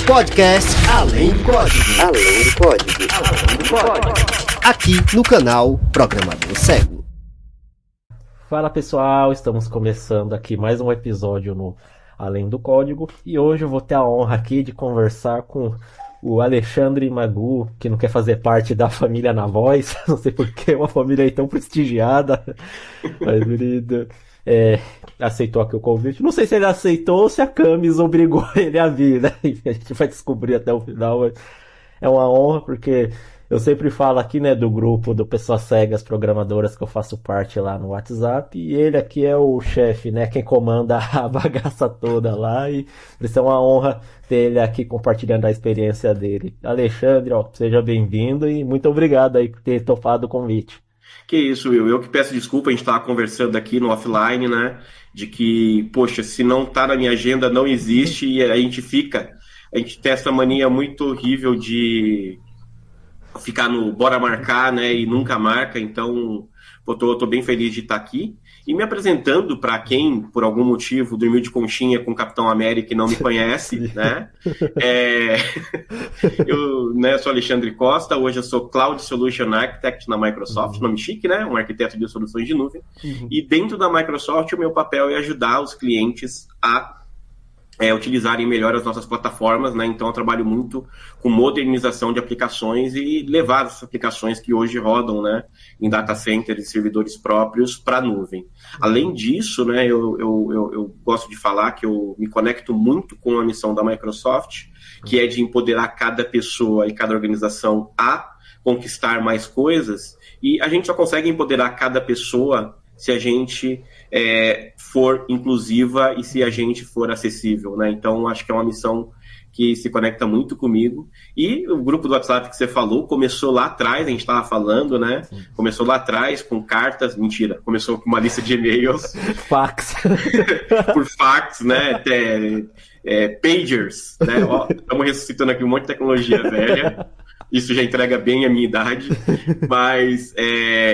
Podcast Além do Código. Além do Código. Aqui no canal Programador Cego. Fala pessoal, estamos começando aqui mais um episódio no Além do Código e hoje eu vou ter a honra aqui de conversar com o Alexandre Magu, que não quer fazer parte da família Na Voz, não sei porque é uma família aí tão prestigiada, mas ele aceitou aqui o convite. Não sei se ele aceitou ou se a Camis obrigou ele a vir, né? A gente vai descobrir até o final, mas é uma honra porque eu sempre falo aqui, né, do grupo do Pessoas Cegas Programadoras que eu faço parte lá no WhatsApp, e ele aqui é o chefe, né, quem comanda a bagaça toda lá, e por isso é uma honra ter ele aqui compartilhando a experiência dele. Alexandre, ó, seja bem-vindo e muito obrigado aí por ter topado o convite. Que isso, Will. Eu que peço desculpa, a gente estava conversando aqui no offline, né, de que, poxa, se não tá na minha agenda, não existe, e a gente tem essa mania muito horrível de ficar no bora marcar, né, e nunca marca. Então, tô bem feliz de estar aqui. E me apresentando para quem, por algum motivo, dormiu de conchinha com o Capitão América e não me conhece, né? Eu, né, sou Alexandre Costa, hoje eu sou Cloud Solution Architect na Microsoft, nome chique, né? Um arquiteto de soluções de nuvem. E dentro da Microsoft, o meu papel é ajudar os clientes a utilizarem melhor as nossas plataformas, né? Então eu trabalho muito com modernização de aplicações e levar essas aplicações que hoje rodam, né, em data centers e servidores próprios para a nuvem. Além disso, né, eu gosto de falar que eu me conecto muito com a missão da Microsoft, que é de empoderar cada pessoa e cada organização a conquistar mais coisas, e a gente só consegue empoderar cada pessoa se a gente for inclusiva e se a gente for acessível, né? Então, acho que é uma missão que se conecta muito comigo. E o grupo do WhatsApp que você falou começou lá atrás, a gente estava falando, né? Começou lá atrás com cartas, mentira, começou com uma lista de e-mails. Fax. Por fax, né? Pagers, né? Estamos ressuscitando aqui um monte de tecnologia velha. Isso já entrega bem a minha idade, mas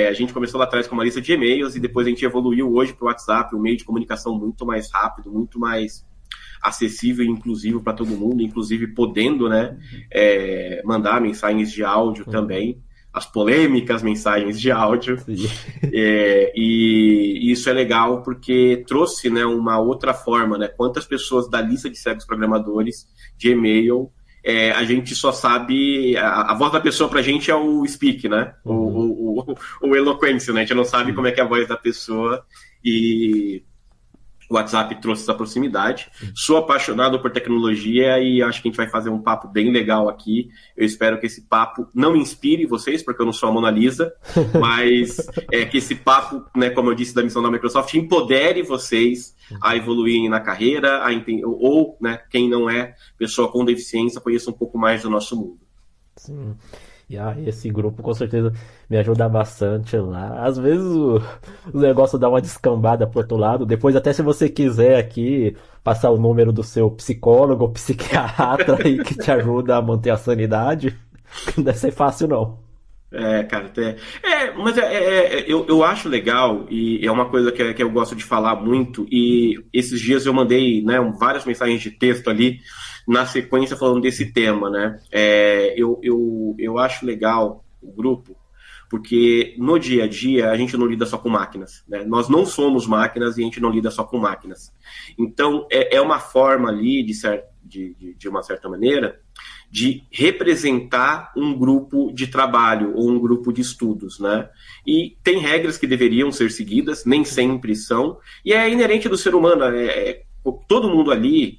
a gente começou lá atrás com uma lista de e-mails e depois a gente evoluiu hoje para o WhatsApp, um meio de comunicação muito mais rápido, muito mais acessível e inclusivo para todo mundo, inclusive podendo, né, mandar mensagens de áudio também, as polêmicas mensagens de áudio, e isso é legal porque trouxe, né, uma outra forma, né, quantas pessoas da lista de cegos programadores de e-mail a gente só sabe, a voz da pessoa pra gente é o speak, né? O eloquência, né? A gente não sabe como é que é a voz da pessoa, e o WhatsApp trouxe essa proximidade. Sou apaixonado por tecnologia e acho que a gente vai fazer um papo bem legal aqui. Eu espero que esse papo não inspire vocês, porque eu não sou a Mona Lisa, mas que esse papo, né, como eu disse, da missão da Microsoft, empodere vocês a evoluírem na carreira, ou, né, quem não é pessoa com deficiência, conheça um pouco mais do nosso mundo. Sim. E esse grupo com certeza me ajuda bastante lá. Às vezes o negócio dá uma descambada pro outro lado. Depois, até se você quiser aqui passar o número do seu psicólogo ou psiquiatra aí que te ajuda a manter a sanidade, não deve ser fácil não. Cara, mas eu acho legal, e é uma coisa que eu gosto de falar muito, e esses dias eu mandei, né, várias mensagens de texto ali, na sequência falando desse tema, né? Eu acho legal o grupo, porque no dia a dia a gente não lida só com máquinas, né? Nós não somos máquinas e a gente não lida só com máquinas. Então, é uma forma ali, de uma certa maneira, de representar um grupo de trabalho ou um grupo de estudos, né? E tem regras que deveriam ser seguidas, nem sempre são, e é inerente do ser humano. Todo mundo ali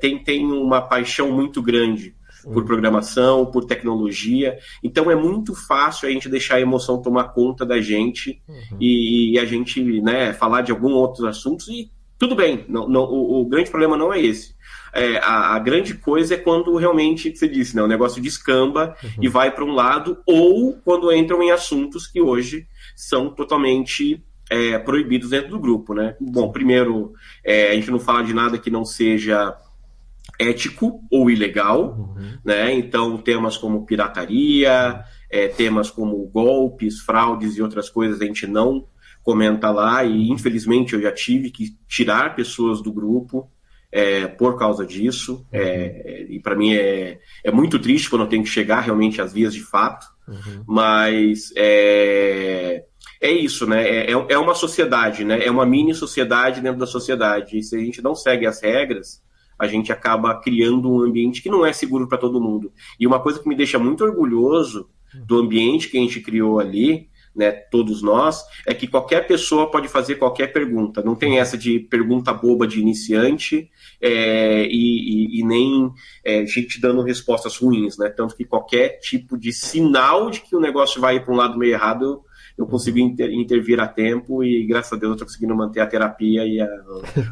tem uma paixão muito grande por programação, por tecnologia, então é muito fácil a gente deixar a emoção tomar conta da gente e a gente, né, falar de alguns outros assuntos, e tudo bem, o grande problema não é esse. A grande coisa é quando realmente, que você disse, né, o negócio descamba e vai para um lado, ou quando entram em assuntos que hoje são totalmente proibidos dentro do grupo, né? Bom, primeiro, a gente não fala de nada que não seja ético ou ilegal, né? Então, temas como pirataria, temas como golpes, fraudes e outras coisas a gente não comenta lá, e infelizmente eu já tive que tirar pessoas do grupo por causa disso. E para mim é muito triste quando eu tenho que chegar realmente às vias de fato. Mas é isso, né? É uma sociedade, né? É uma mini sociedade dentro da sociedade. E se a gente não segue as regras, a gente acaba criando um ambiente que não é seguro para todo mundo. E uma coisa que me deixa muito orgulhoso do ambiente que a gente criou ali, né, todos nós, é que qualquer pessoa pode fazer qualquer pergunta. Não tem essa de pergunta boba de iniciante e nem gente dando respostas ruins, né? Tanto que qualquer tipo de sinal de que o negócio vai para um lado meio errado, eu consigo intervir a tempo e, graças a Deus, eu estou conseguindo manter a terapia e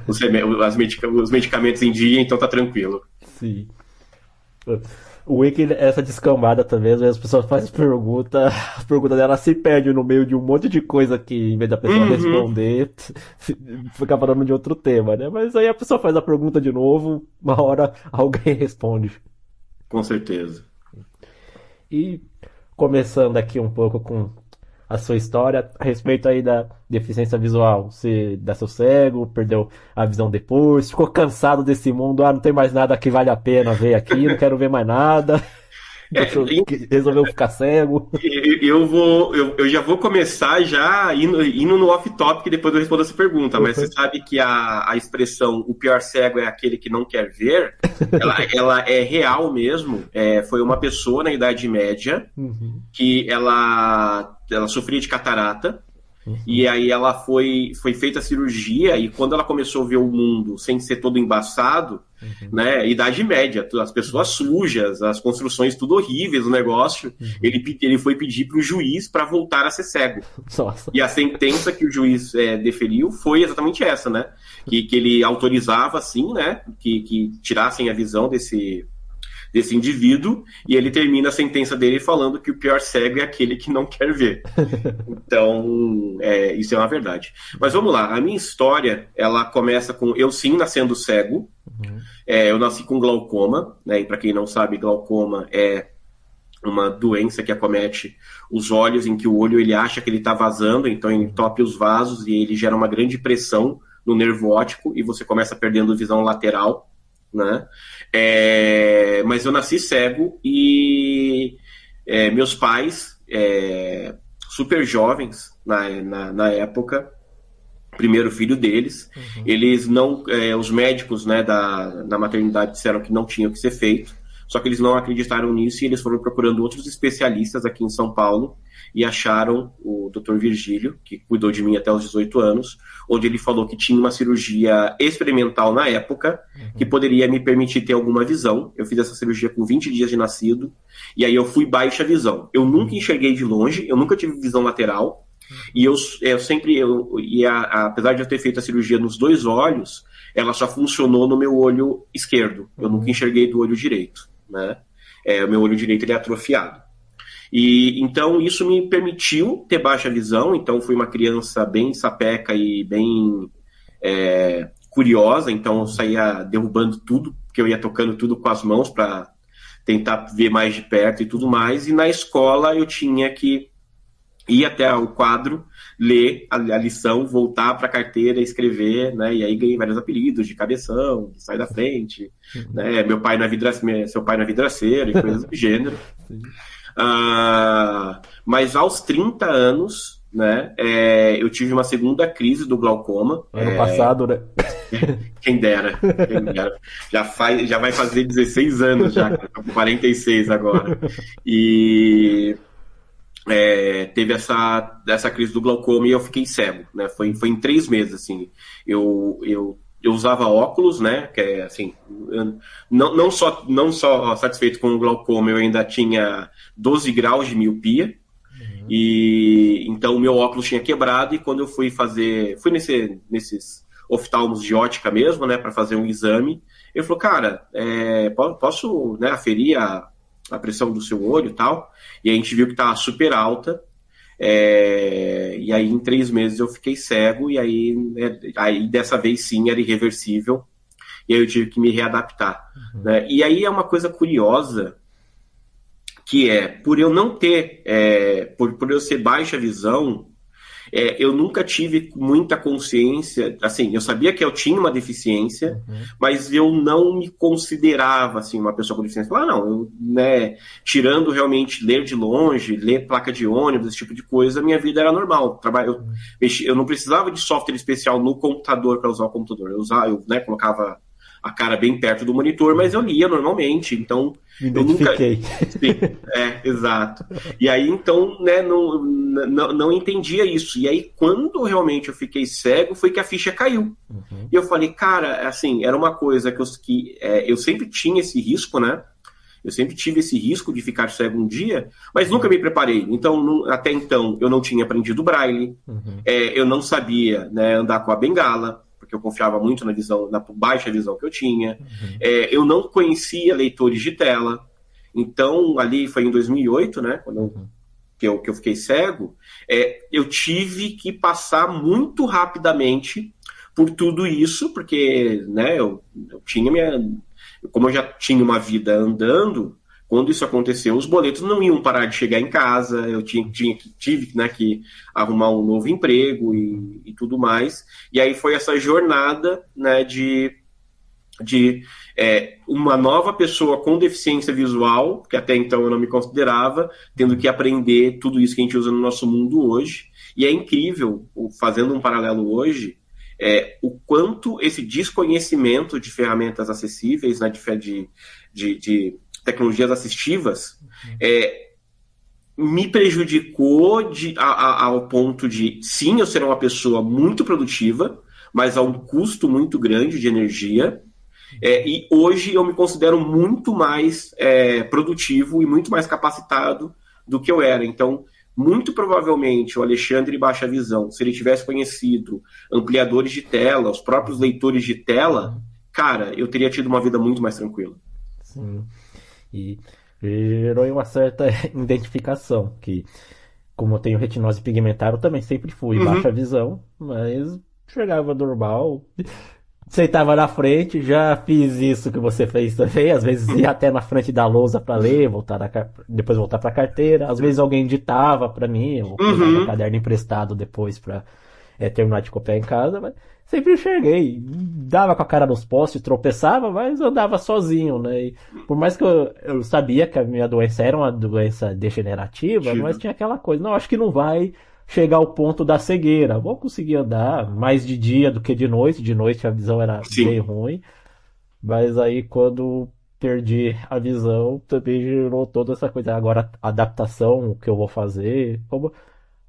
os medicamentos em dia, então tá tranquilo. Sim. O Wiki, essa descambada também, às vezes as pessoas fazem pergunta, a pergunta dela se perde no meio de um monte de coisa que, em vez da pessoa responder, fica falando de outro tema, né? Mas aí a pessoa faz a pergunta de novo, uma hora alguém responde. Com certeza. E começando aqui um pouco com a sua história a respeito aí da deficiência visual. Você nasceu cego, perdeu a visão depois, ficou cansado desse mundo, não tem mais nada que vale a pena ver aqui, não quero ver mais nada. Resolveu ficar cego. Eu já vou começar já indo no off-topic, depois eu respondo essa pergunta, mas você sabe que a expressão o pior cego é aquele que não quer ver, ela é real mesmo. Foi uma pessoa na Idade Média que ela sofria de catarata. E aí ela foi feita a cirurgia, e quando ela começou a ver o mundo sem ser todo embaçado, né, Idade Média, as pessoas sujas, as construções tudo horríveis, o negócio, ele foi pedir para o juiz para voltar a ser cego. Nossa. E a sentença que o juiz deferiu foi exatamente essa, né, que ele autorizava, assim, né, que tirassem a visão desse indivíduo, e ele termina a sentença dele falando que o pior cego é aquele que não quer ver. Então, isso é uma verdade. Mas vamos lá, a minha história, ela começa com eu sim nascendo cego. Eu nasci com glaucoma, né, e para quem não sabe, glaucoma é uma doença que acomete os olhos, em que o olho ele acha que ele está vazando, então ele entope os vasos e ele gera uma grande pressão no nervo óptico e você começa perdendo visão lateral, né? Mas eu nasci cego e meus pais, super jovens na época, primeiro filho deles, eles não, os médicos, né, da maternidade disseram que não tinha o que ser feito, só que eles não acreditaram nisso e eles foram procurando outros especialistas aqui em São Paulo e acharam o Dr. Virgílio, que cuidou de mim até os 18 anos, onde ele falou que tinha uma cirurgia experimental na época, que poderia me permitir ter alguma visão. Eu fiz essa cirurgia com 20 dias de nascido, e aí eu fui baixa visão. Eu nunca enxerguei de longe, eu nunca tive visão lateral, e eu sempre, apesar de eu ter feito a cirurgia nos dois olhos, ela só funcionou no meu olho esquerdo. Eu nunca enxerguei do olho direito, né? O meu olho direito ele é atrofiado. E então isso me permitiu ter baixa visão, então fui uma criança bem sapeca e bem curiosa, então eu saía derrubando tudo, porque eu ia tocando tudo com as mãos para tentar ver mais de perto e tudo mais, e na escola eu tinha que ir até o quadro, ler a lição, voltar para a carteira, escrever, né? E aí ganhei vários apelidos de cabeção, de sai da frente, né? Seu pai não é vidraceiro e coisas do gênero. Mas aos 30 anos, né, eu tive uma segunda crise do glaucoma. Ano passado, né? Quem dera. Já vai fazer 16 anos já, tô com 46 agora. E teve essa crise do glaucoma e eu fiquei cego, né? Foi em 3 meses, assim. Eu usava óculos, né? Que é assim, não só satisfeito com o glaucoma, eu ainda tinha 12 graus de miopia. E então o meu óculos tinha quebrado, e quando eu fui nesses oftalmos de ótica mesmo, né, para fazer um exame, ele falou, cara, posso, né, aferir a pressão do seu olho e tal? E a gente viu que estava super alta. E aí em 3 meses eu fiquei cego, e aí dessa vez sim era irreversível, e aí eu tive que me readaptar, né? E aí é uma coisa curiosa, que por eu não ter, por eu ser baixa visão, eu nunca tive muita consciência, assim, eu sabia que eu tinha uma deficiência, mas eu não me considerava, assim, uma pessoa com deficiência. Falar, não, eu, né, tirando realmente ler de longe, ler placa de ônibus, esse tipo de coisa, minha vida era normal. Eu não precisava de software especial no computador para usar o computador. Eu né, colocava a cara bem perto do monitor, mas eu lia normalmente, então Me identifiquei. Sim, exato. E aí, então, né, não entendia isso. E aí, quando realmente eu fiquei cego, foi que a ficha caiu. E eu falei, cara, assim, era uma coisa que eu sempre tinha esse risco, né? Eu sempre tive esse risco de ficar cego um dia, mas nunca me preparei. Então, até então, eu não tinha aprendido Braille, eu não sabia, né, andar com a bengala, porque eu confiava muito na baixa visão que eu tinha. Eu não conhecia leitores de tela. Então, ali foi em 2008, né, que eu fiquei cego, eu tive que passar muito rapidamente por tudo isso, porque, né, eu tinha como eu já tinha uma vida andando, quando isso aconteceu, os boletos não iam parar de chegar em casa, eu tive, né, que arrumar um novo emprego e tudo mais. E aí foi essa jornada, né, de uma nova pessoa com deficiência visual, que até então eu não me considerava, tendo que aprender tudo isso que a gente usa no nosso mundo hoje. E é incrível, fazendo um paralelo hoje, o quanto esse desconhecimento de ferramentas acessíveis, né, de tecnologias assistivas, me prejudicou ao ponto de, sim, eu ser uma pessoa muito produtiva, mas a um custo muito grande de energia, e hoje eu me considero muito mais produtivo e muito mais capacitado do que eu era. Então, muito provavelmente o Alexandre Baixa Visão, se ele tivesse conhecido ampliadores de tela, os próprios leitores de tela, cara, eu teria tido uma vida muito mais tranquila. Sim. E gerou uma certa identificação, que como eu tenho retinose pigmentar, eu também sempre fui baixa visão, mas chegava normal, sentava na frente, já fiz isso que você fez também, às vezes ia até na frente da lousa para ler, depois voltar para a carteira, às vezes alguém ditava para mim, eu pegava caderno emprestado depois para terminar de copiar em casa, mas sempre enxerguei, dava com a cara nos postes, tropeçava, mas andava sozinho, né? E por mais que eu sabia que a minha doença era uma doença degenerativa, mas tinha aquela coisa, não, acho que não vai chegar ao ponto da cegueira, vou conseguir andar mais de dia do que de noite a visão era bem ruim, mas aí quando perdi a visão, também gerou toda essa coisa, agora a adaptação, o que eu vou fazer, como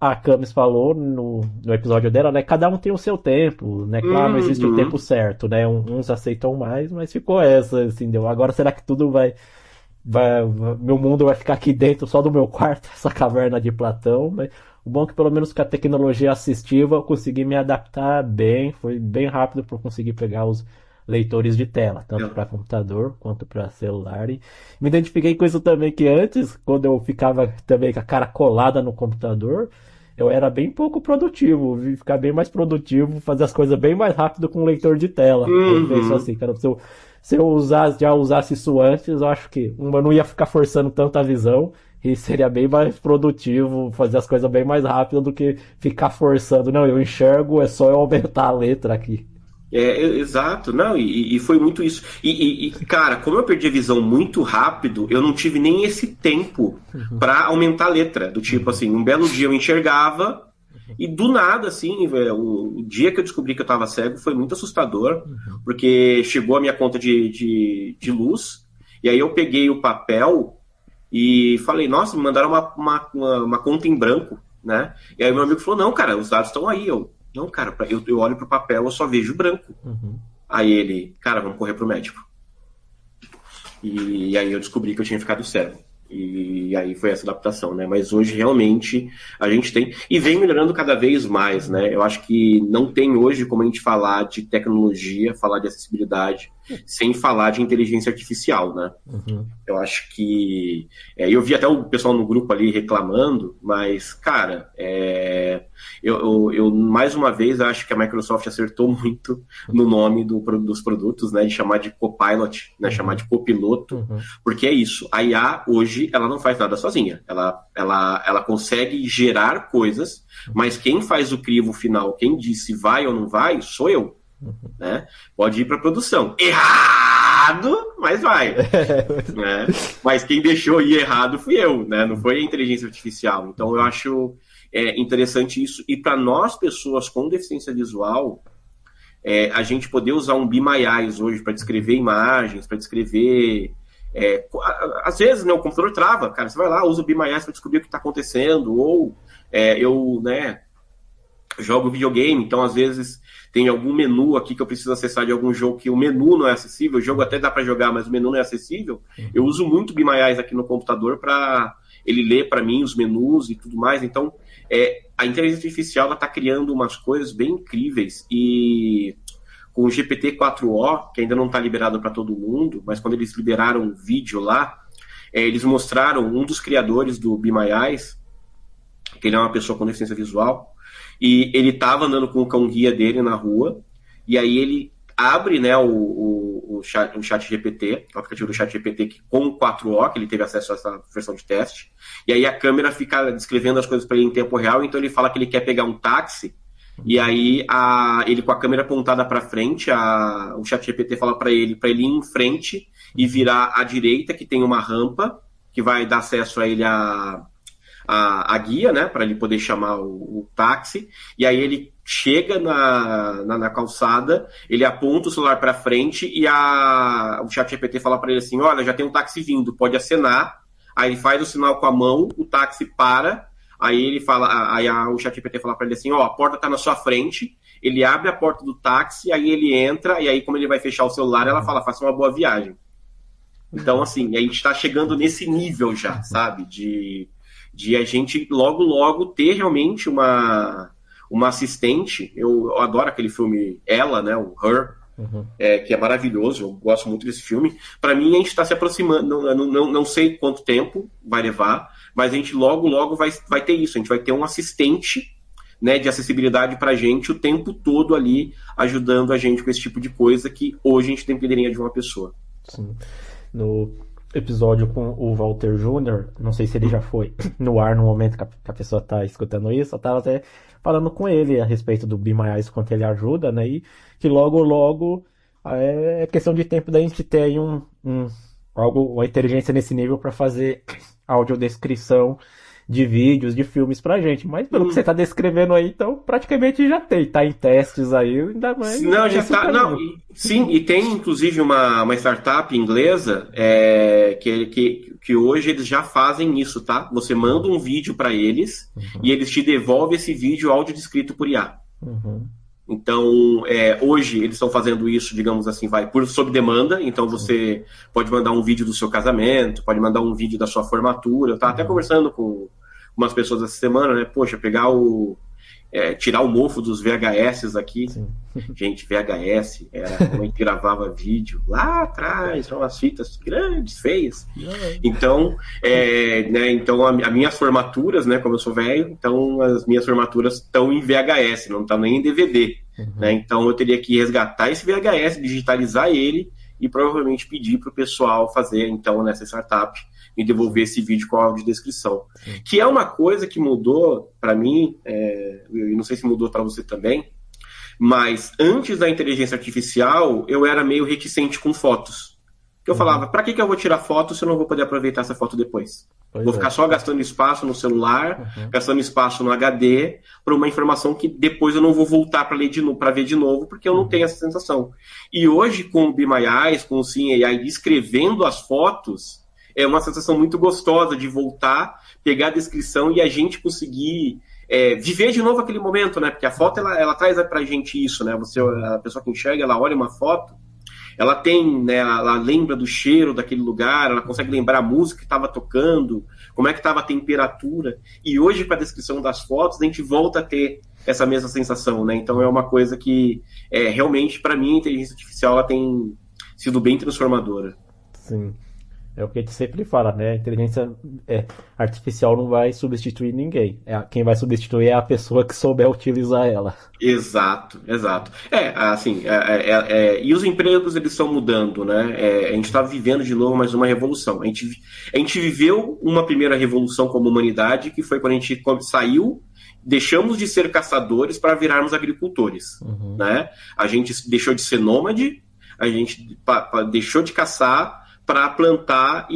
a Camis falou no episódio dela, né? Cada um tem o seu tempo, né? Claro, não existe o tempo certo, né? Uns aceitam mais, mas ficou essa, assim, deu. Agora será que tudo meu mundo vai ficar aqui dentro só do meu quarto, essa caverna de Platão, né? O bom é que pelo menos com a tecnologia assistiva eu consegui me adaptar bem, foi bem rápido para conseguir pegar os leitores de tela, tanto para computador quanto para celular. E me identifiquei com isso também, que antes, quando eu ficava também com a cara colada no computador, eu era bem pouco produtivo, ficar bem mais produtivo, fazer as coisas bem mais rápido com o leitor de tela. Eu penso assim, cara, se eu já usasse isso antes, eu acho que eu não ia ficar forçando tanto a visão e seria bem mais produtivo, fazer as coisas bem mais rápido do que ficar forçando. Não, eu enxergo, é só eu aumentar a letra aqui. Exato, não, e foi muito isso. Cara, como eu perdi a visão muito rápido, eu não tive nem esse tempo para aumentar a letra. Do tipo assim, um belo dia eu enxergava e do nada, assim, o dia que eu descobri que eu tava cego foi muito assustador, porque chegou a minha conta de luz, e aí eu peguei o papel e falei, nossa, me mandaram uma conta em branco, né? E aí meu amigo falou, não, cara, os dados estão aí, não, cara, eu olho pro papel, eu só vejo branco. Aí ele, cara, vamos correr pro médico. E aí eu descobri que eu tinha ficado cego. E aí foi essa adaptação, né? Mas hoje realmente a gente tem, e vem melhorando cada vez mais, né? Eu acho que não tem hoje como a gente falar de tecnologia, falar de acessibilidade, sem falar de inteligência artificial, né? Uhum. Eu acho que... eu vi até o pessoal no grupo ali reclamando, mas, cara, eu mais uma vez acho que a Microsoft acertou muito no nome dos produtos, né? De chamar de Copilot, né? Chamar de copiloto, porque é isso. A IA, hoje, ela não faz nada sozinha. Ela consegue gerar coisas, mas quem faz o crivo final, quem diz se vai ou não vai, sou eu. Né? Pode ir para produção. Errado, mas vai. Né? Mas quem deixou ir errado fui eu, né? Não foi a inteligência artificial. Então eu acho interessante isso. E para nós, pessoas com deficiência visual, a gente poder usar um Be My Eyes hoje para descrever imagens, para descrever... às vezes, né, o computador trava, cara. Você vai lá, usa o Be My Eyes para descobrir o que está acontecendo. Ou eu, né, jogo videogame, então às vezes tem algum menu aqui que eu preciso acessar de algum jogo que o menu não é acessível, o jogo até dá para jogar, mas o menu não é acessível. Eu uso muito o Be My Eyes aqui no computador para ele ler para mim os menus e tudo mais. Então, a inteligência artificial está criando umas coisas bem incríveis. E com o GPT-4o, que ainda não está liberado para todo mundo, mas quando eles liberaram o vídeo lá, eles mostraram um dos criadores do Be My Eyes, que ele é uma pessoa com deficiência visual, e ele estava andando com o cão-guia dele na rua, e aí ele abre, né, o chat GPT, o aplicativo do chat GPT com o 4o, que ele teve acesso a essa versão de teste, e aí a câmera fica descrevendo as coisas para ele em tempo real, então ele fala que ele quer pegar um táxi, e aí ele com a câmera apontada para frente, o chat GPT fala para ele ir em frente e virar à direita, que tem uma rampa, que vai dar acesso a ele a guia, né, para ele poder chamar o táxi, e aí ele chega na calçada, ele aponta o celular para frente e o chat GPT fala para ele assim, olha, já tem um táxi vindo, pode acenar, aí ele faz o sinal com a mão, o táxi para, aí ele fala, o chat GPT fala para ele assim, a porta tá na sua frente, ele abre a porta do táxi, aí ele entra, e aí como ele vai fechar o celular, ela fala, faça uma boa viagem. Então, assim, a gente está chegando nesse nível já, sabe, de a gente logo ter realmente uma assistente. Eu adoro aquele filme Ela, né, o Her, que é maravilhoso, eu gosto muito desse filme. Para mim, a gente está se aproximando, não sei quanto tempo vai levar, mas a gente logo vai ter isso, a gente vai ter um assistente, né, de acessibilidade para a gente o tempo todo ali, ajudando a gente com esse tipo de coisa que hoje a gente dependeria de uma pessoa. Sim. No episódio com o Walter Júnior, não sei se ele já foi no ar no momento que a pessoa está escutando isso, eu estava até falando com ele a respeito do Be My Eyes, quanto ele ajuda, né, e que logo é questão de tempo da gente ter aí uma inteligência nesse nível para fazer audiodescrição de vídeos, de filmes pra gente, mas pelo que você tá descrevendo aí, então praticamente já tá em testes aí, ainda mais. Não, já tá, não, sim, e tem inclusive uma startup inglesa que hoje eles já fazem isso, tá? Você manda um vídeo para eles e eles te devolvem esse vídeo áudio descrito por IA. Então, hoje eles estão fazendo isso, digamos assim, sob demanda. Então você pode mandar um vídeo do seu casamento, pode mandar um vídeo da sua formatura. Eu estava até conversando com umas pessoas essa semana, né? Poxa, tirar o mofo dos VHS aqui. Sim. Gente, VHS era como a gente gravava vídeo lá atrás, são umas fitas grandes, feias. Então, né, então as minhas formaturas, né, como eu sou velho, então as minhas formaturas estão em VHS, não estão nem em DVD. Né, então eu teria que resgatar esse VHS, digitalizar ele e provavelmente pedir para o pessoal fazer, então, nessa startup, me devolver esse vídeo com a audiodescrição. Que é uma coisa que mudou para mim, e não sei se mudou para você também, mas antes da inteligência artificial, eu era meio reticente com fotos. Eu falava, para que eu vou tirar foto se eu não vou poder aproveitar essa foto depois? Vou ficar só gastando espaço no celular, gastando espaço no HD, para uma informação que depois eu não vou voltar para ver de novo, porque eu não tenho essa sensação. E hoje, com o Be My Eyes, com o Sim AI descrevendo as fotos, é uma sensação muito gostosa de voltar, pegar a descrição e a gente conseguir viver de novo aquele momento, né? Porque a foto, ela traz pra gente isso, né? A pessoa que enxerga, ela olha uma foto, ela tem, né? Ela lembra do cheiro daquele lugar, ela consegue lembrar a música que estava tocando, como é que estava a temperatura. E hoje, com a descrição das fotos, a gente volta a ter essa mesma sensação, né? Então é uma coisa que, realmente, para mim, a inteligência artificial, ela tem sido bem transformadora. Sim. É o que a gente sempre fala, né? A inteligência artificial não vai substituir ninguém. Quem vai substituir é a pessoa que souber utilizar ela. Exato, exato. E os empregos eles estão mudando, né? A gente está vivendo de novo mais uma revolução. A gente viveu uma primeira revolução como humanidade, que foi quando a gente saiu, deixamos de ser caçadores para virarmos agricultores, né? A gente deixou de ser nômade, a gente deixou de caçar para plantar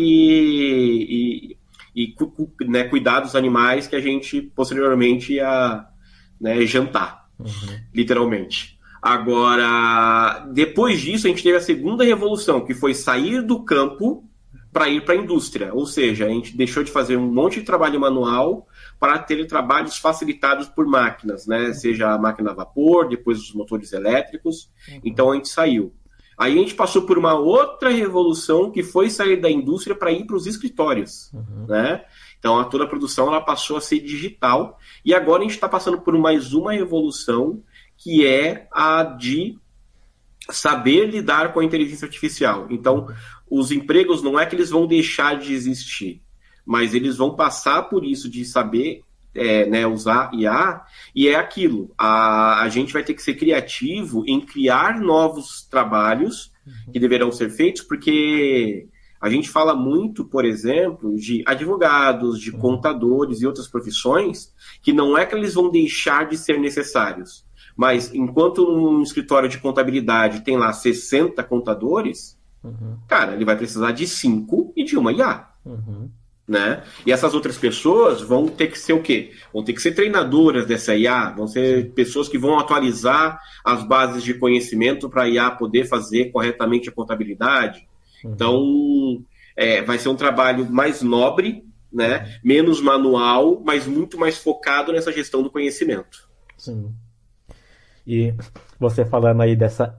né, cuidar dos animais que a gente posteriormente ia, né, jantar, literalmente. Agora, depois disso, a gente teve a segunda revolução, que foi sair do campo para ir para a indústria. Ou seja, a gente deixou de fazer um monte de trabalho manual para ter trabalhos facilitados por máquinas, né? Seja a máquina a vapor, depois os motores elétricos. Então a gente saiu. Aí a gente passou por uma outra revolução que foi sair da indústria para ir para os escritórios, né? Então toda a produção ela passou a ser digital e agora a gente está passando por mais uma revolução que é a de saber lidar com a inteligência artificial. Então os empregos não é que eles vão deixar de existir, mas eles vão passar por isso de saber né, usar IA, e é aquilo, a gente vai ter que ser criativo em criar novos trabalhos que deverão ser feitos, porque a gente fala muito, por exemplo, de advogados, de contadores e outras profissões, que não é que eles vão deixar de ser necessários, mas enquanto um escritório de contabilidade tem lá 60 contadores, cara, ele vai precisar de 5 e de uma IA. Né? E essas outras pessoas vão ter que ser o quê? Vão ter que ser treinadoras dessa IA, vão ser pessoas que vão atualizar as bases de conhecimento para a IA poder fazer corretamente a contabilidade. Então, vai ser um trabalho mais nobre, né? Menos manual, mas muito mais focado nessa gestão do conhecimento. Sim. E você falando aí dessa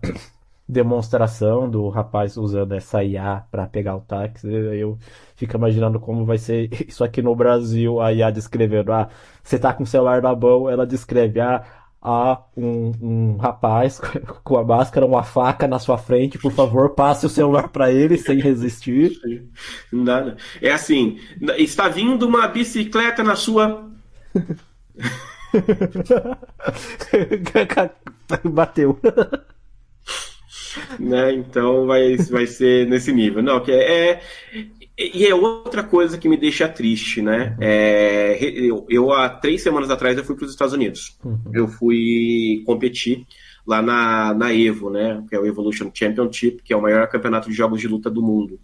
demonstração do rapaz usando essa IA para pegar o táxi, eu fico imaginando como vai ser isso aqui no Brasil, a IA descrevendo, você tá com o celular na mão, ela descreve, um rapaz com a máscara, uma faca na sua frente, por favor, passe o celular para ele sem resistir. Nada. É assim, está vindo uma bicicleta na sua... Bateu. Né? Então vai ser nesse nível. Não, e é outra coisa que me deixa triste, né? Eu há 3 semanas atrás eu fui para os Estados Unidos. Eu fui competir lá na Evo, né? Que é o Evolution Championship, que é o maior campeonato de jogos de luta do mundo.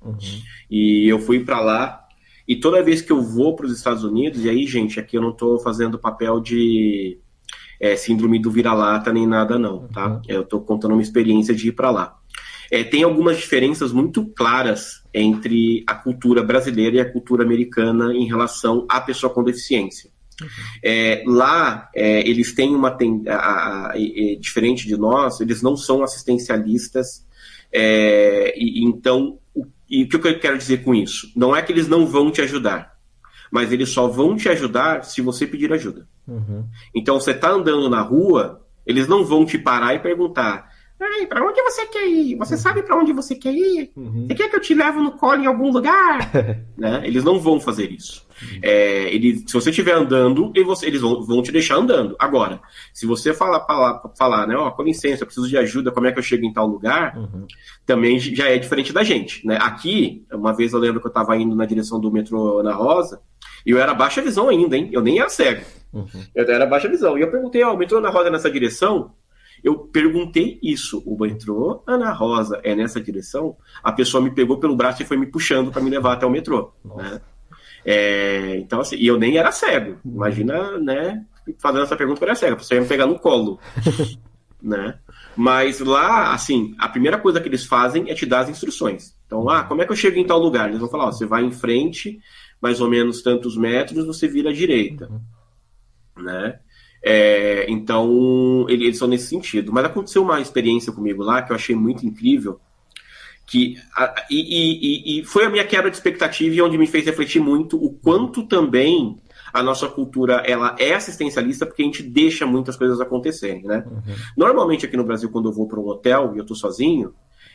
E eu fui para lá. E toda vez que eu vou para os Estados Unidos, e aí, gente, aqui eu não estou fazendo papel de síndrome do vira-lata nem nada não, tá? Eu estou contando uma experiência de ir para lá. Tem algumas diferenças muito claras entre a cultura brasileira e a cultura americana em relação à pessoa com deficiência. Lá, eles têm diferente de nós, eles não são assistencialistas, então, o que eu quero dizer com isso? Não é que eles não vão te ajudar, mas eles só vão te ajudar se você pedir ajuda. Então, você está andando na rua, eles não vão te parar e perguntar: para onde você quer ir? Você sabe para onde você quer ir? Você quer que eu te leve no colo em algum lugar? Né? Eles não vão fazer isso. Se você estiver andando, eles vão te deixar andando. Agora, se você falar, né, com licença, eu preciso de ajuda, como é que eu chego em tal lugar? Também já é diferente da gente. Né? Aqui, uma vez eu lembro que eu estava indo na direção do metrô Ana Rosa, e eu era baixa visão ainda, hein? Eu nem era cego. Eu era baixa visão. E eu perguntei: o metrô Ana Rosa é nessa direção? Eu perguntei isso. O metrô Ana Rosa é nessa direção? A pessoa me pegou pelo braço e foi me puxando para me levar até o metrô. Né? Então, assim, e eu nem era cego. Imagina, né, fazendo essa pergunta, eu era cego. A pessoa ia me pegar no colo. Né? Mas lá, assim, a primeira coisa que eles fazem é te dar as instruções. Então, como é que eu chego em tal lugar? Eles vão falar: você vai em frente, mais ou menos tantos metros, você vira à direita. Né? Então, eles são nesse sentido. Mas aconteceu uma experiência comigo lá que eu achei muito incrível, e foi a minha quebra de expectativa e onde me fez refletir muito o quanto também a nossa cultura ela é assistencialista, porque a gente deixa muitas coisas acontecerem, né? Normalmente aqui no Brasil, quando eu vou para um hotel e eu estou sozinho,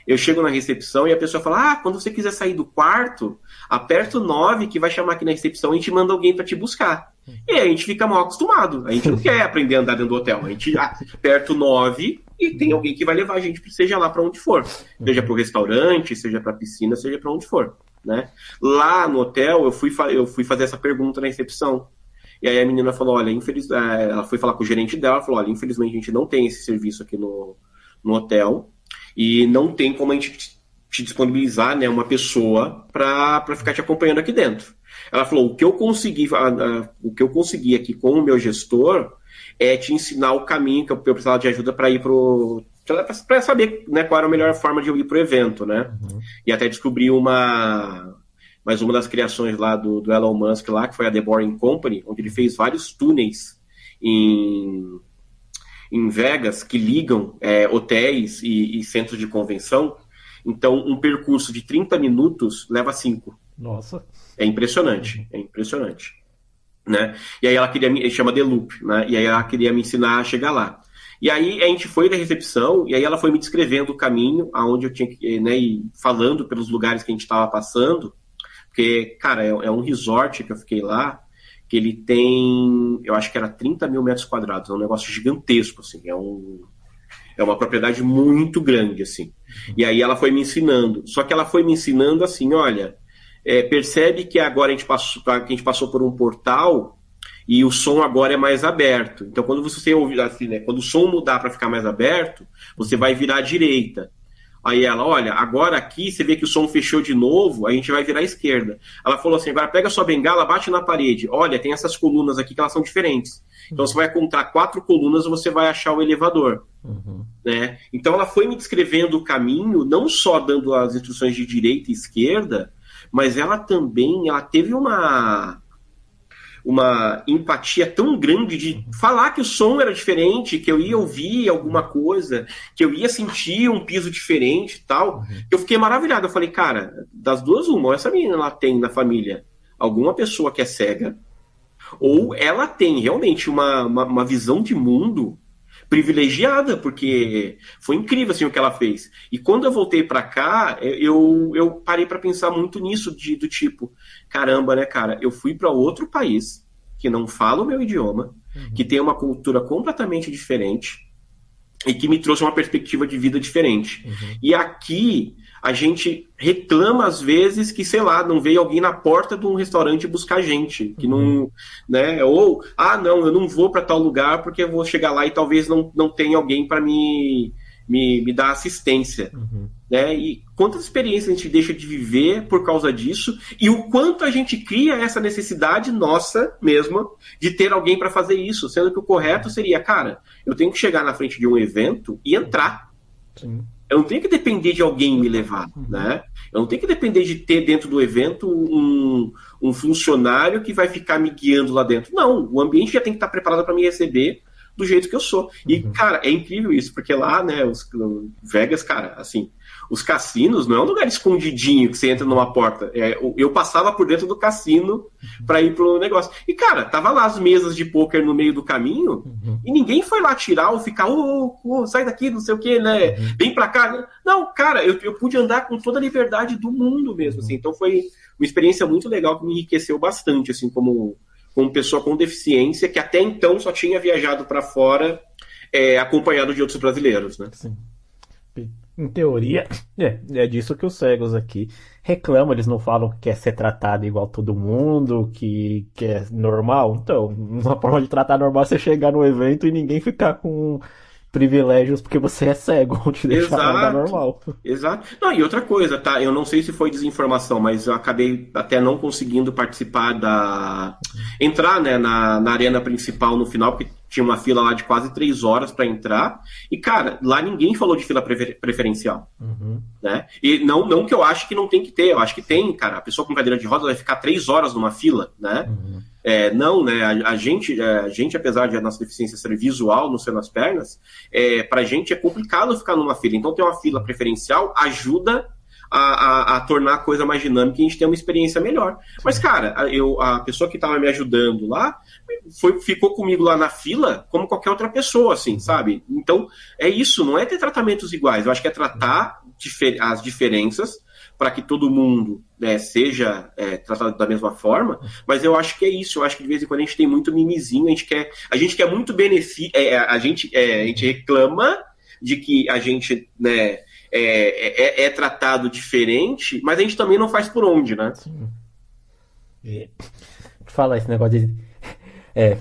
eu chego na recepção e a pessoa fala, quando você quiser sair do quarto, aperta o 9 que vai chamar aqui na recepção e a gente manda alguém para te buscar. E aí a gente fica mal acostumado. A gente não quer aprender a andar dentro do hotel. A gente aperta o 9 e tem alguém que vai levar a gente, seja lá para onde for. Seja para o restaurante, seja para a piscina, seja para onde for. Né? Lá no hotel, eu fui fazer essa pergunta na recepção. E aí a menina falou, olha, ela foi falar com o gerente dela, ela falou, olha, infelizmente a gente não tem esse serviço aqui no hotel e não tem como a gente te disponibilizar, né, uma pessoa para ficar te acompanhando aqui dentro. Ela falou, o que eu consegui aqui com o meu gestor é te ensinar o caminho que eu precisava de ajuda para ir para saber, né, qual era a melhor forma de eu ir pro evento, né? E até descobri mais uma das criações lá do Elon Musk lá, que foi a The Boring Company, onde ele fez vários túneis em Vegas que ligam hotéis e centros de convenção. Então, um percurso de 30 minutos leva 5. Nossa. É impressionante. Né? E aí ela chama The Loop, né? E aí ela queria me ensinar a chegar lá. E aí a gente foi na recepção, e aí ela foi me descrevendo o caminho, aonde eu tinha que, né, ir falando pelos lugares que a gente estava passando, porque, cara, é um resort que eu fiquei lá, que ele tem, eu acho que era 30 mil metros quadrados, é um negócio gigantesco, assim, é uma propriedade muito grande, assim. E aí ela foi me ensinando, só que ela foi me ensinando assim, olha, percebe que agora a gente passou por um portal e o som agora é mais aberto. Então, quando você ouvir assim, né, quando o som mudar para ficar mais aberto, você vai virar à direita. Aí ela, olha, agora aqui você vê que o som fechou de novo, a gente vai virar à esquerda. Ela falou assim, agora pega sua bengala, bate na parede. Olha, tem essas colunas aqui que elas são diferentes. Então você vai contar 4 colunas e você vai achar o elevador. Né? Então ela foi me descrevendo o caminho, não só dando as instruções de direita e esquerda, mas ela teve uma empatia tão grande de falar que o som era diferente, que eu ia ouvir alguma coisa, que eu ia sentir um piso diferente e tal. Eu fiquei maravilhado. Eu falei, cara, das duas, uma, ou essa menina ela tem na família alguma pessoa que é cega, ou ela tem realmente uma visão de mundo privilegiada, porque foi incrível assim, o que ela fez. E quando eu voltei para cá, eu parei para pensar muito nisso, do tipo, caramba, né, cara, eu fui para outro país que não fala o meu idioma, que tem uma cultura completamente diferente e que me trouxe uma perspectiva de vida diferente. E aqui a gente reclama às vezes que, sei lá, não veio alguém na porta de um restaurante buscar gente, que não, né, ou, não, eu não vou para tal lugar porque eu vou chegar lá e talvez não tenha alguém para me dar assistência, né, e quantas experiências a gente deixa de viver por causa disso, e o quanto a gente cria essa necessidade nossa mesma de ter alguém para fazer isso, sendo que o correto seria, cara, eu tenho que chegar na frente de um evento e entrar. Sim. Eu não tenho que depender de alguém me levar, né? Eu não tenho que depender de ter dentro do evento um funcionário que vai ficar me guiando lá dentro. Não, o ambiente já tem que estar preparado para me receber do jeito que eu sou. E, cara, é incrível isso, porque lá, né, Vegas, cara, assim, os cassinos não é um lugar escondidinho que você entra numa porta. Eu passava por dentro do cassino para ir pro negócio. E, cara, tava lá as mesas de pôquer no meio do caminho e ninguém foi lá tirar ou ficar, sai daqui, não sei o que, né? Vem pra cá. Não, cara, eu pude andar com toda a liberdade do mundo mesmo, assim. Então foi uma experiência muito legal que me enriqueceu bastante, assim, como pessoa com deficiência, que até então só tinha viajado para fora acompanhado de outros brasileiros, né? Sim. Em teoria, é disso que os cegos aqui reclamam. Eles não falam que quer ser tratado igual todo mundo, que é normal. Então, uma forma de tratar normal é você chegar no evento e ninguém ficar com privilégios porque você é cego, ou te deixar andar normal. Exato. Não, e outra coisa, tá? Eu não sei se foi desinformação, mas eu acabei até não conseguindo participar entrar, né, na arena principal no final, porque tinha uma fila lá de quase 3 horas para entrar. E, cara, lá ninguém falou de fila preferencial. Né? E não que eu acho que não tem que ter, eu acho que tem, cara. A pessoa com cadeira de rodas vai ficar 3 horas numa fila, né? Não, né? A gente, apesar de a nossa deficiência ser visual, não ser nas pernas, pra gente é complicado ficar numa fila. Então, ter uma fila preferencial ajuda a tornar a coisa mais dinâmica e a gente ter uma experiência melhor. Mas, cara, a pessoa que estava me ajudando lá ficou comigo lá na fila como qualquer outra pessoa, assim, sabe? Então, é isso, não é ter tratamentos iguais. Eu acho que é tratar as diferenças para que todo mundo, né, seja tratado da mesma forma, mas eu acho que é isso. Eu acho que de vez em quando a gente tem muito mimizinho, a gente quer muito benefício, a gente reclama de que a gente, né, é tratado diferente, mas a gente também não faz por onde, né? Sim. Fala esse negócio de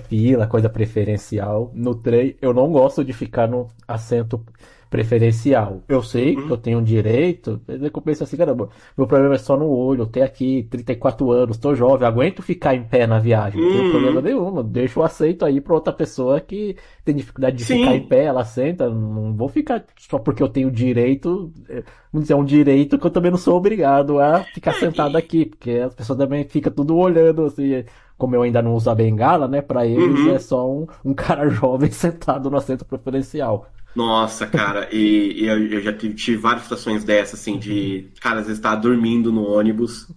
fila, coisa preferencial. No trem, eu não gosto de ficar no assento preferencial. Eu sei que eu tenho direito, mas é que eu penso assim, caramba, meu problema é só no olho, eu tenho aqui 34 anos, tô jovem, aguento ficar em pé na viagem, não tenho problema nenhum, deixa o assento aí pra outra pessoa que tem dificuldade de ficar em pé, ela senta, não vou ficar só porque eu tenho direito, vamos dizer, é um direito que eu também não sou obrigado a ficar sentado aqui, porque as pessoas também ficam tudo olhando assim, como eu ainda não uso a bengala, né, pra eles é só um cara jovem sentado no assento preferencial. Nossa, cara, e eu já tive várias situações dessas, assim, de, cara, às vezes estar dormindo no ônibus,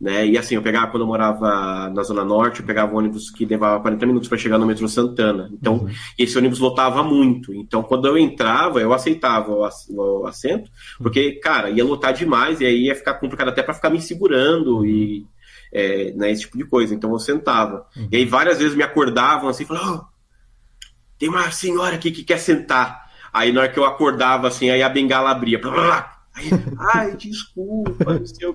né, e assim, quando eu morava na Zona Norte, eu pegava um ônibus que levava 40 minutos para chegar no metrô Santana, então, esse ônibus lotava muito, então, quando eu entrava, eu aceitava o assento, porque, cara, ia lotar demais, e aí ia ficar complicado até para ficar me segurando, e, né, esse tipo de coisa, então eu sentava, e aí várias vezes me acordavam, assim, falavam, tem uma senhora aqui que quer sentar. Aí na hora que eu acordava, assim, aí a bengala abria. Aí, ai, desculpa, não sei o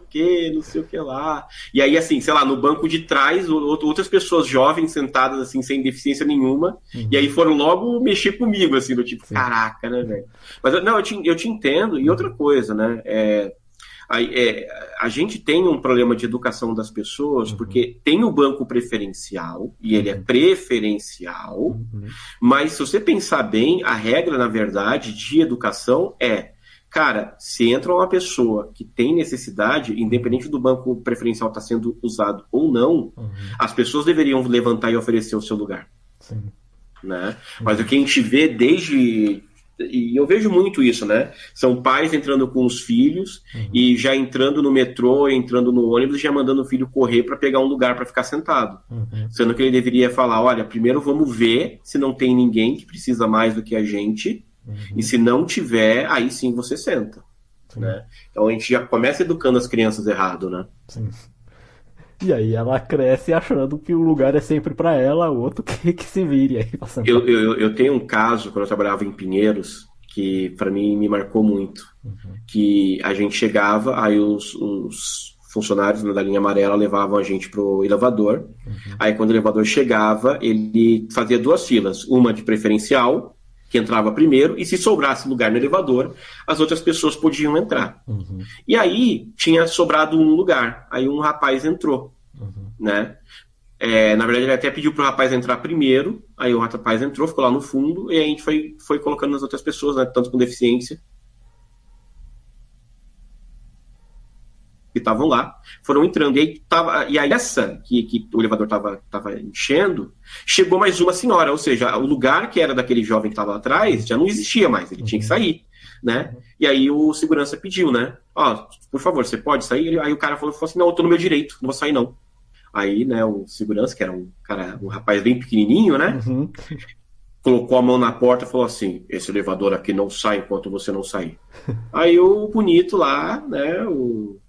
que lá. E aí, assim, sei lá, no banco de trás, outras pessoas jovens sentadas, assim, sem deficiência nenhuma. E aí foram logo mexer comigo, assim, do tipo, caraca, né, velho? Mas, não, eu te entendo. E outra coisa, né, a gente tem um problema de educação das pessoas, porque tem o banco preferencial, e ele é preferencial, mas se você pensar bem, a regra, na verdade, de educação cara, se entra uma pessoa que tem necessidade, independente do banco preferencial estar sendo usado ou não, as pessoas deveriam levantar e oferecer o seu lugar. Sim. Né? Mas o que a gente vê e eu vejo muito isso, né? São pais entrando com os filhos e já entrando no metrô, entrando no ônibus, já mandando o filho correr para pegar um lugar para ficar sentado. Sendo que ele deveria falar, olha, primeiro vamos ver se não tem ninguém que precisa mais do que a gente, e se não tiver, aí sim você senta. Né? Então a gente já começa educando as crianças errado, né? Sim. E aí ela cresce achando que o lugar é sempre pra ela, o outro que se vire aí. Eu tenho um caso, quando eu trabalhava em Pinheiros, que pra mim me marcou muito. Que a gente chegava, aí os funcionários, né, da linha amarela levavam a gente pro elevador. Aí quando o elevador chegava, ele fazia 2 filas. Uma de preferencial, que entrava primeiro, e se sobrasse lugar no elevador, as outras pessoas podiam entrar. E aí tinha sobrado um lugar, aí um rapaz entrou, né? Na verdade ele até pediu pro rapaz entrar primeiro, aí o rapaz entrou, ficou lá no fundo, e aí a gente foi colocando as outras pessoas, né, tanto com deficiência, que estavam lá, foram entrando. E aí essa, que o elevador tava enchendo, chegou mais uma senhora, ou seja, o lugar que era daquele jovem que estava lá atrás já não existia mais, ele tinha que sair, né? E aí o segurança pediu, né? Por favor, você pode sair? Aí o cara falou assim, não, eu tô no meu direito, não vou sair não. Aí, né, o segurança, que era um rapaz bem pequenininho, né? Colocou a mão na porta e falou assim, esse elevador aqui não sai enquanto você não sair. Aí o bonito lá, né, o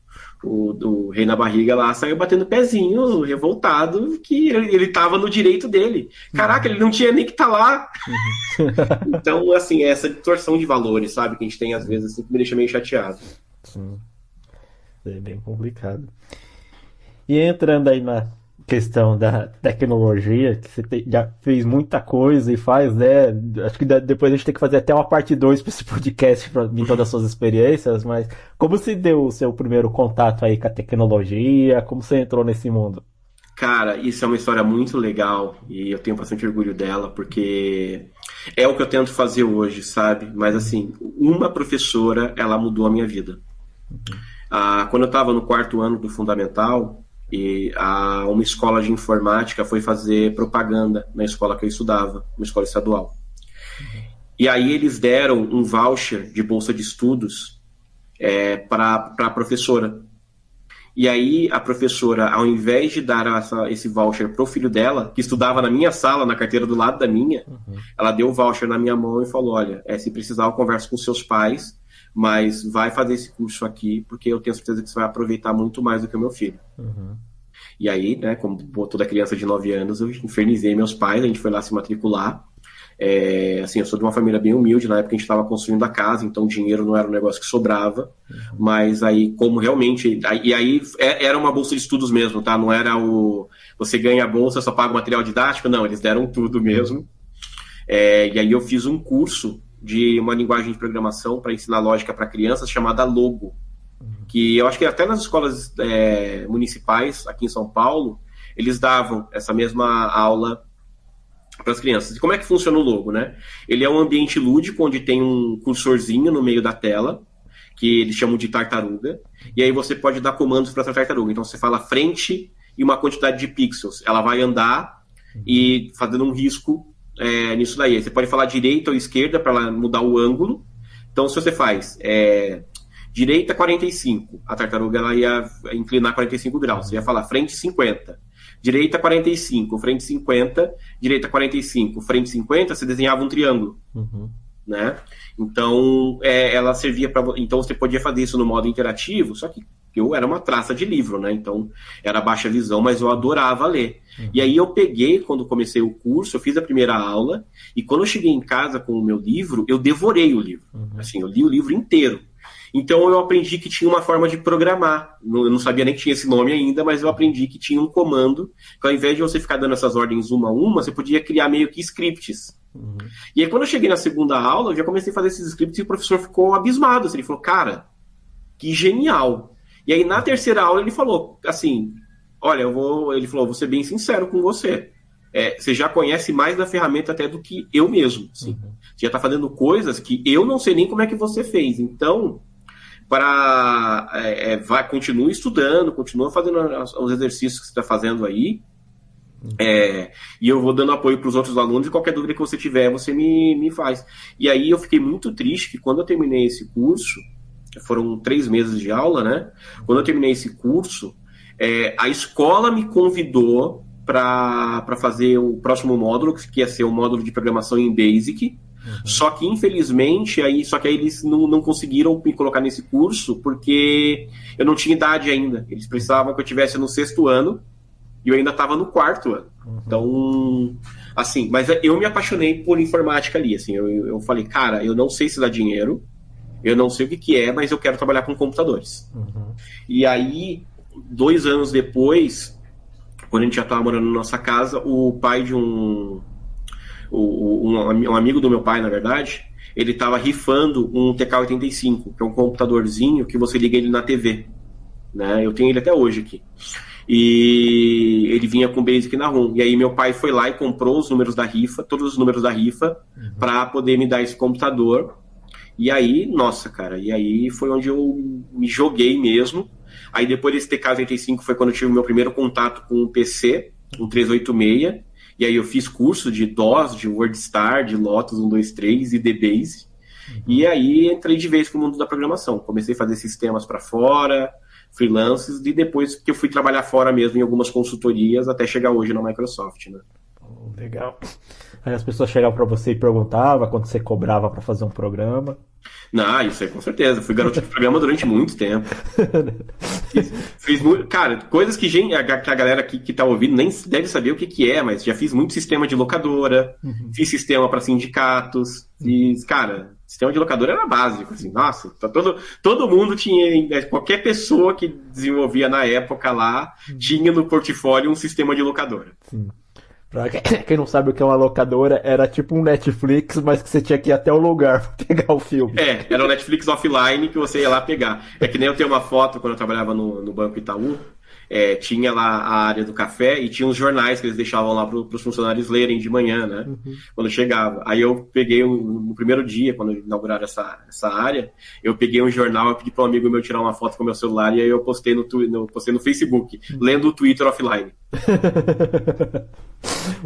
rei na barriga lá saiu batendo pezinho, revoltado, que ele tava no direito dele. Caraca, ele não tinha nem que estar lá. Então, assim, essa distorção de valores, sabe, que a gente tem às vezes, assim, que me deixa meio chateado. Sim. É bem complicado. E entrando aí na questão da tecnologia, que você já fez muita coisa e faz, né? Acho que depois a gente tem que fazer até uma parte 2 para esse podcast, para vir todas as suas experiências, mas como se deu o seu primeiro contato aí com a tecnologia? Como você entrou nesse mundo? Cara, isso é uma história muito legal e eu tenho bastante orgulho dela, porque é o que eu tento fazer hoje, sabe? Mas assim, uma professora, ela mudou a minha vida. Quando eu estava no 4º ano do Fundamental, uma escola de informática foi fazer propaganda na escola que eu estudava, uma escola estadual. E aí eles deram um voucher de bolsa de estudos para a professora. E aí a professora, ao invés de dar esse voucher pro filho dela, que estudava na minha sala, na carteira do lado da minha, ela deu o voucher na minha mão e falou, olha, se precisar eu converso com seus pais, mas vai fazer esse curso aqui, porque eu tenho certeza que você vai aproveitar muito mais do que o meu filho. Uhum. E aí, né, como toda criança de 9 anos, eu infernizei meus pais, a gente foi lá se matricular. Assim, eu sou de uma família bem humilde, na época a gente estava construindo a casa, então o dinheiro não era um negócio que sobrava, mas aí, como realmente, era uma bolsa de estudos mesmo, tá? Não era você ganha a bolsa, só paga o material didático, não, eles deram tudo mesmo. E aí eu fiz um curso de uma linguagem de programação para ensinar lógica para crianças chamada Logo, que eu acho que até nas escolas municipais aqui em São Paulo, eles davam essa mesma aula para as crianças. E como é que funciona o Logo, né? Ele é um ambiente lúdico onde tem um cursorzinho no meio da tela, que eles chamam de tartaruga, e aí você pode dar comandos para essa tartaruga. Então você fala frente e uma quantidade de pixels. Ela vai andar e fazendo um risco nisso daí. Aí você pode falar direita ou esquerda para ela mudar o ângulo. Então se você faz direita 45, a tartaruga ela ia inclinar 45 graus. Você ia falar frente 50. Direita 45, frente 50, direita 45, frente 50, você desenhava um triângulo, né? Então, ela servia para... Então, você podia fazer isso no modo interativo, só que eu era uma traça de livro, né? Então, era baixa visão, mas eu adorava ler. E aí eu peguei, quando comecei o curso, eu fiz a primeira aula, e quando eu cheguei em casa com o meu livro, eu devorei o livro. Assim, eu li o livro inteiro. Então eu aprendi que tinha uma forma de programar. Eu não sabia nem que tinha esse nome ainda, mas eu aprendi que tinha um comando, que ao invés de você ficar dando essas ordens uma a uma, você podia criar meio que scripts. E aí quando eu cheguei na segunda aula, eu já comecei a fazer esses scripts e o professor ficou abismado. Ele falou, cara, que genial. E aí na terceira aula ele falou assim, olha, ele falou, vou ser bem sincero com você. Você já conhece mais da ferramenta até do que eu mesmo. Assim. Você já está fazendo coisas que eu não sei nem como é que você fez. Então... continue estudando, continua fazendo os exercícios que você está fazendo aí, e eu vou dando apoio para os outros alunos, e qualquer dúvida que você tiver, você me faz. E aí eu fiquei muito triste que quando eu terminei esse curso, foram 3 meses de aula, né? Quando eu terminei esse curso, a escola me convidou para fazer o próximo módulo, que ia ser o módulo de programação em Basic. Só que, infelizmente, aí eles não conseguiram me colocar nesse curso porque eu não tinha idade ainda. Eles precisavam que eu estivesse no 6º ano e eu ainda estava no 4º ano. Então, assim, mas eu me apaixonei por informática ali. Assim, eu falei, cara, eu não sei se dá dinheiro, eu não sei o que é, mas eu quero trabalhar com computadores. E aí, 2 anos depois, quando a gente já estava morando na nossa casa, o pai de um amigo do meu pai, na verdade, ele estava rifando um TK-85, que é um computadorzinho que você liga ele na TV, né? Eu tenho ele até hoje aqui. E ele vinha com Basic na ROM. E aí meu pai foi lá e comprou os números da rifa, todos os números da rifa, para poder me dar esse computador. E aí, nossa, cara, e aí foi onde eu me joguei mesmo. Aí depois desse TK-85 foi quando eu tive o meu primeiro contato com o PC, um 386. E aí eu fiz curso de DOS, de WordStar, de Lotus 123 e DBase. E aí entrei de vez pro mundo da programação. Comecei a fazer sistemas para fora, freelances, e depois que eu fui trabalhar fora mesmo em algumas consultorias, até chegar hoje na Microsoft, né? Legal. Aí as pessoas chegavam para você e perguntavam quanto você cobrava para fazer um programa. Não, isso aí com certeza. Fui garoto de programa durante muito tempo. Fiz cara, coisas que a galera que tá ouvindo nem deve saber o que é, mas já fiz muito sistema de locadora, fiz sistema para sindicatos, cara, sistema de locadora era básico, assim, nossa, todo mundo tinha, qualquer pessoa que desenvolvia na época lá, tinha no portfólio um sistema de locadora. Sim. Pra quem não sabe o que é uma locadora, era tipo um Netflix, mas que você tinha que ir até o lugar pra pegar o filme. Era o Netflix offline que você ia lá pegar. É que nem eu tenho uma foto quando eu trabalhava no Banco Itaú, tinha lá a área do café e tinha os jornais que eles deixavam lá pros funcionários lerem de manhã, né? Quando chegava. Aí eu peguei, no primeiro dia, quando inauguraram essa área, eu peguei um jornal, eu pedi para um amigo meu tirar uma foto com o meu celular e aí eu postei no Facebook, lendo o Twitter offline.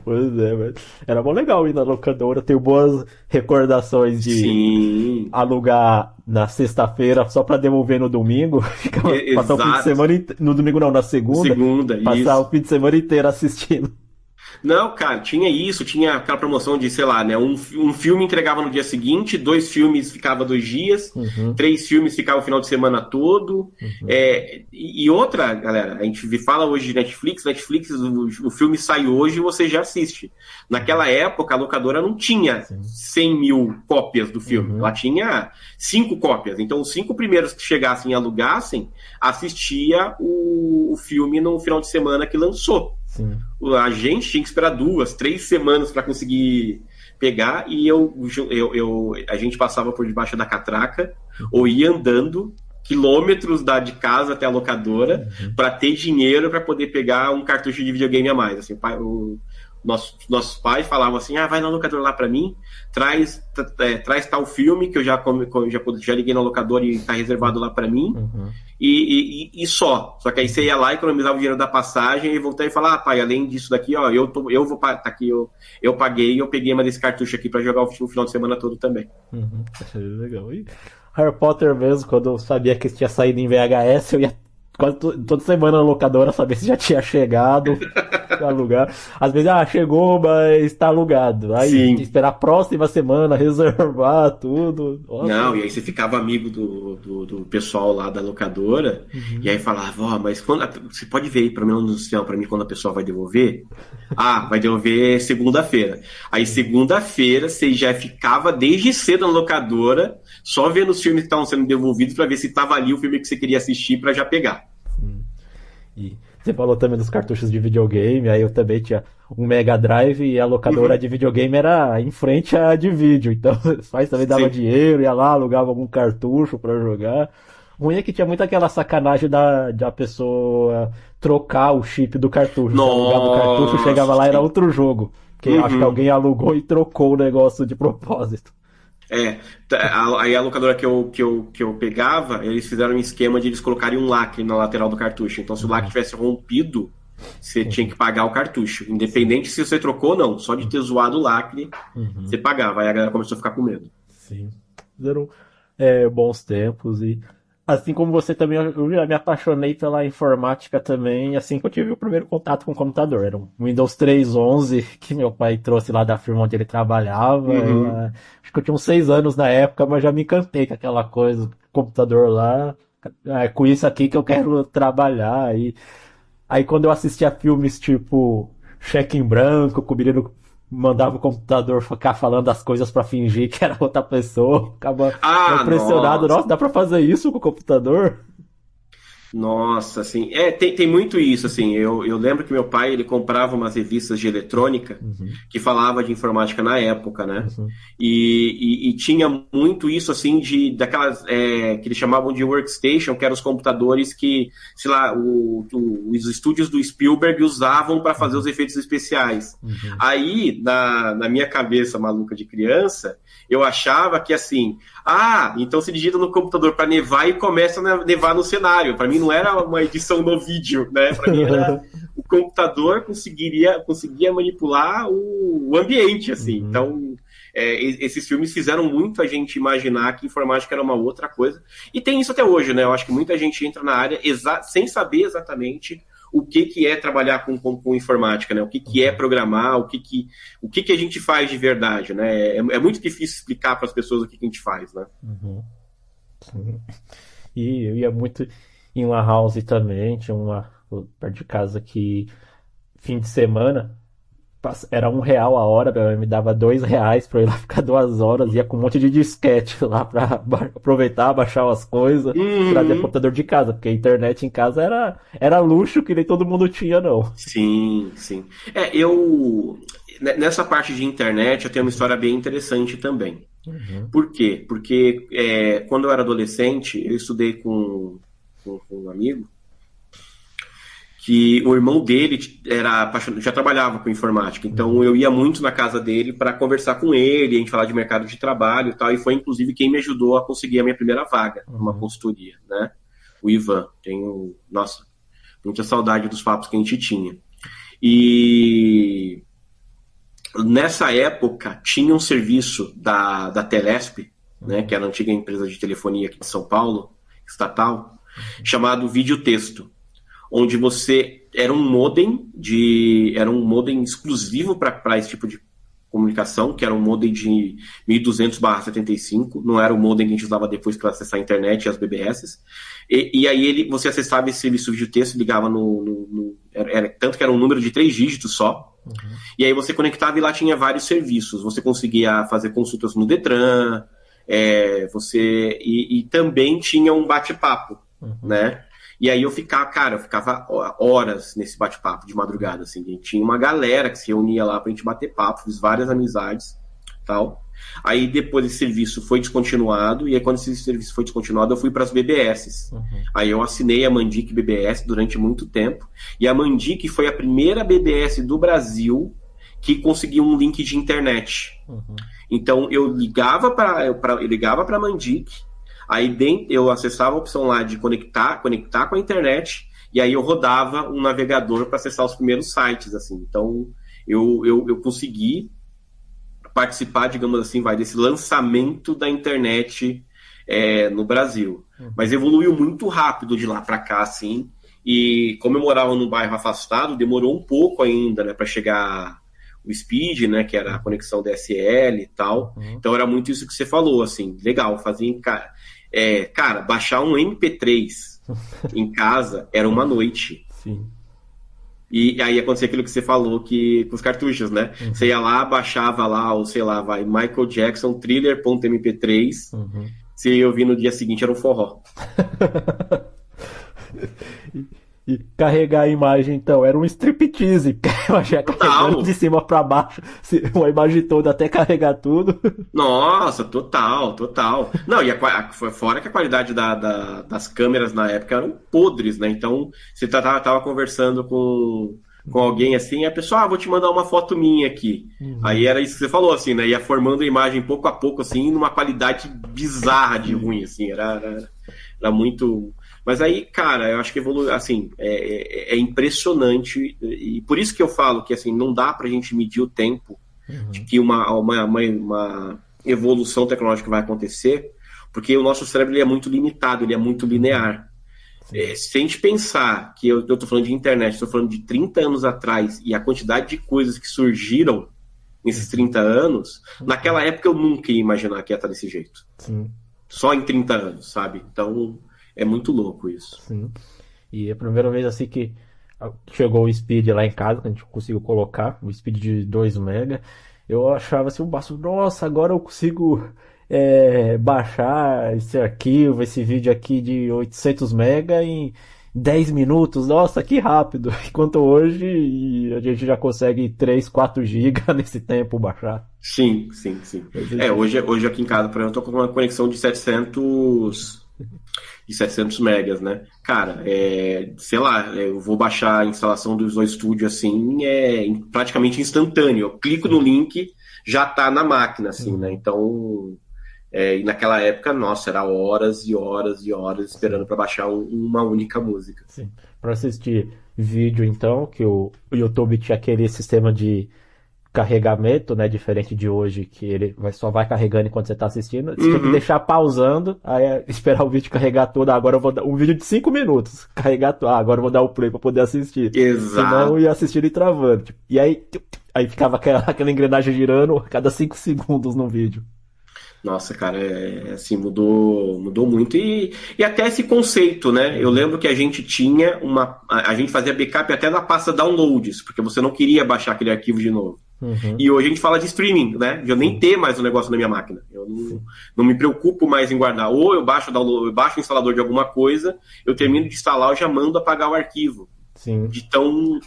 Pois é, mas era bom legal ir na locadora, tenho boas recordações de Sim. alugar na sexta-feira só pra devolver no domingo, passar o fim de semana no domingo não, na segunda, Segunda, passar isso. o fim de semana inteiro assistindo. Não, cara, tinha isso, tinha aquela promoção de, sei lá, né? Um filme entregava no dia seguinte, 2 filmes ficava 2 dias, Uhum, 3 filmes ficava o final de semana todo. uhum, E outra, galera, a gente fala hoje de Netflix, o filme sai hoje e você já assiste. Naquela época, a locadora não tinha sim. 100 mil cópias do filme, Uhum, ela tinha 5 cópias. Então, os 5 primeiros que chegassem e alugassem, assistia o filme no final de semana que lançou. sim. A gente tinha que esperar 2, 3 semanas para conseguir pegar e a gente passava por debaixo da catraca ou ia andando quilômetros de casa até a locadora Uhum. para ter dinheiro para poder pegar um cartucho de videogame a mais. Assim, nossos pais falavam assim: vai na locadora lá para mim, traz tal filme que eu já liguei na locadora e está reservado lá para mim. Uhum. E só. Só que aí você ia lá, economizava o dinheiro da passagem e voltava e falava: pai, além disso daqui, ó, eu paguei e eu peguei uma desse cartucho aqui pra jogar o final de semana todo também. Uhum. Achei legal. E Harry Potter mesmo, quando eu sabia que tinha saído em VHS, eu ia quase toda semana na locadora saber se já tinha chegado pra alugar. Às vezes, chegou, mas tá alugado. Aí, tem que Sim. esperar a próxima semana, reservar tudo. Nossa. Não, e aí você ficava amigo do pessoal lá da locadora, e Uhum. aí falava: mas você pode ver aí, pelo menos no sistema, pra mim, quando a pessoa vai devolver? Vai devolver segunda-feira. Aí, segunda-feira, você já ficava desde cedo na locadora, só vendo os filmes que estavam sendo devolvidos pra ver se tava ali o filme que você queria assistir pra já pegar. E você falou também dos cartuchos de videogame, aí eu também tinha um Mega Drive e a locadora Uhum. de videogame era em frente à de vídeo, então os pais também davam Sim. dinheiro, ia lá, alugava algum cartucho pra jogar. O ruim é que tinha muito aquela sacanagem da pessoa trocar o chip do cartucho. Você alugava o cartucho, chegava Nossa, lá, era sim. outro jogo. Porque eu acho que Uhum. alguém alugou e trocou o negócio de propósito. É, aí a locadora que eu pegava, eles fizeram um esquema de eles colocarem um lacre na lateral do cartucho. Então, se o lacre tivesse rompido, você tinha que pagar o cartucho. Independente se você trocou ou não. Só de ter zoado o lacre, Uhum. você pagava. Aí a galera começou a ficar com medo. Sim. Fizeram bons tempos e assim como você também, eu já me apaixonei pela informática também, assim que eu tive o primeiro contato com o computador. Era um Windows 3.11 que meu pai trouxe lá da firma onde ele trabalhava. Uhum. Acho que eu tinha uns 6 anos na época, mas já me encantei com aquela coisa, computador lá. É com isso aqui que eu quero trabalhar. E aí quando eu assistia filmes tipo Cheque em Branco, que o menino mandava o computador ficar falando as coisas pra fingir que era outra pessoa, ficava impressionado. Nossa. Nossa, dá pra fazer isso com o computador? Nossa, assim, tem muito isso, assim, eu lembro que meu pai, ele comprava umas revistas de eletrônica Uhum, que falava de informática na época, né, uhum, e tinha muito isso, assim, daquelas, que eles chamavam de workstation, que eram os computadores que, sei lá, os estúdios do Spielberg usavam para fazer os efeitos especiais. uhum. Aí, na minha cabeça maluca de criança, eu achava que, assim, então se digita no computador para nevar e começa a nevar no cenário. Para mim não era uma edição no vídeo, né? Para mim era o computador conseguia manipular o ambiente, assim. Uhum, Então, esses filmes fizeram muito a gente imaginar que informática era uma outra coisa. E tem isso até hoje, né? Eu acho que muita gente entra na área sem saber exatamente o que é trabalhar com informática, né? O que é programar, o que a gente faz de verdade, né? É muito difícil explicar para as pessoas o que a gente faz, né? uhum. Sim. E eu ia muito em Lan House também, tinha uma perto de casa que fim de semana era R$ 1 a hora, minha mãe me dava R$ 2 pra eu ir lá ficar 2 horas, ia com um monte de disquete lá pra aproveitar, baixar as coisas, trazer Uhum. computador de casa, porque a internet em casa era luxo que nem todo mundo tinha, não. Sim, sim. Nessa parte de internet, eu tenho uma história bem interessante também. Uhum, Por quê? Porque quando eu era adolescente, eu estudei com um amigo que o irmão dele já trabalhava com informática, então uhum, eu ia muito na casa dele para conversar com ele, a gente falar de mercado de trabalho e tal, e foi inclusive quem me ajudou a conseguir a minha primeira vaga numa uhum, consultoria, né? O Ivan. Nossa, muita saudade dos papos que a gente tinha. E nessa época tinha um serviço da Telesp, né, que era a antiga empresa de telefonia aqui de São Paulo, estatal, chamado Videotexto, onde você era um modem exclusivo para esse tipo de comunicação, que era um modem de 1200/75, não era o modem que a gente usava depois para acessar a internet e as BBS. E aí você acessava esse serviço de texto, ligava tanto que era um número de 3 dígitos só. E aí você conectava e lá tinha vários serviços. Você conseguia fazer consultas no Detran, e também tinha um bate-papo, né? E aí eu ficava horas nesse bate-papo de madrugada, assim. E tinha uma galera que se reunia lá pra gente bater papo, fiz várias amizades, tal. Aí depois esse serviço foi descontinuado, e aí quando esse serviço foi descontinuado, eu fui para as BBS. Aí eu assinei a Mandic BBS durante muito tempo, e a Mandic foi a primeira BBS do Brasil que conseguiu um link de internet. Então eu ligava para a Mandic, aí eu acessava a opção lá de conectar com a internet, e aí eu rodava um navegador para acessar os primeiros sites, assim. Então eu consegui participar, digamos assim, desse lançamento da internet no Brasil. Mas evoluiu muito rápido de lá para cá, assim, e como eu morava num bairro afastado, demorou um pouco ainda, né, para chegar o Speed, né, que era a conexão DSL e tal. Então era muito isso que você falou, assim, legal, fazia cara, baixar um MP3 em casa era uma noite. Sim. E aí acontecia aquilo que você falou com os cartuchos, né? Você ia lá, baixava lá, ou sei lá, Michael Jackson, thriller.mp3. Você ia ouvir no dia seguinte, era um forró. E carregar a imagem, então, era um striptease. Já carregando de cima pra baixo, uma imagem toda até carregar tudo. Nossa, total. Não, e fora que a qualidade das câmeras na época eram podres, né? Então, você tava conversando com alguém assim, e a pessoa, vou te mandar uma foto minha aqui. Aí era isso que você falou, assim, né? Ia formando a imagem pouco a pouco, assim, numa qualidade bizarra de ruim, assim. Era muito... Mas aí, cara, eu acho que evolui, assim, é impressionante, e por isso que eu falo que, assim, não dá pra gente medir o tempo de que uma evolução tecnológica vai acontecer, porque o nosso cérebro ele é muito limitado, ele é muito linear. Se a gente pensar que eu tô falando de internet, estou falando de 30 anos atrás, e a quantidade de coisas que surgiram nesses 30 anos, naquela época eu nunca ia imaginar que ia estar desse jeito. Sim. Só em 30 anos, sabe? Então... é muito louco isso. Sim. E a primeira vez assim que chegou o Speed lá em casa, que a gente conseguiu colocar, o Speed de 2 MB, eu achava assim, nossa, agora eu consigo baixar esse arquivo, esse vídeo aqui de 800 MB em 10 minutos, nossa, que rápido. Enquanto hoje a gente já consegue 3, 4 GB nesse tempo baixar. Sim. Hoje aqui em casa, por exemplo, eu tô com uma conexão de 700 megas, né? Cara, sei lá, eu vou baixar a instalação do Visual Studio assim, praticamente instantâneo. Eu clico no link, já tá na máquina, assim, né? Então, e naquela época, nossa, era horas e horas e horas esperando para baixar uma única música. Sim. Para assistir vídeo, então, que o YouTube tinha aquele sistema de carregamento, né, diferente de hoje, que ele só vai carregando enquanto você está assistindo. Você tem que deixar pausando, aí esperar o vídeo carregar todo. Agora eu vou dar um vídeo de 5 minutos, carregar todo. Agora eu vou dar o play para poder assistir. Exato. Senão eu ia assistindo e travando. E aí ficava aquela engrenagem girando a cada 5 segundos no vídeo. Nossa, cara, assim, mudou muito. E até esse conceito, né? Eu lembro que a gente tinha a gente fazia backup até da pasta downloads, porque você não queria baixar aquele arquivo de novo. E hoje a gente fala de streaming, né? De eu nem ter mais o negócio na minha máquina. Eu não me preocupo mais em guardar. Ou eu baixo o instalador de alguma coisa, eu termino de instalar, eu já mando apagar o arquivo. Sim. De tão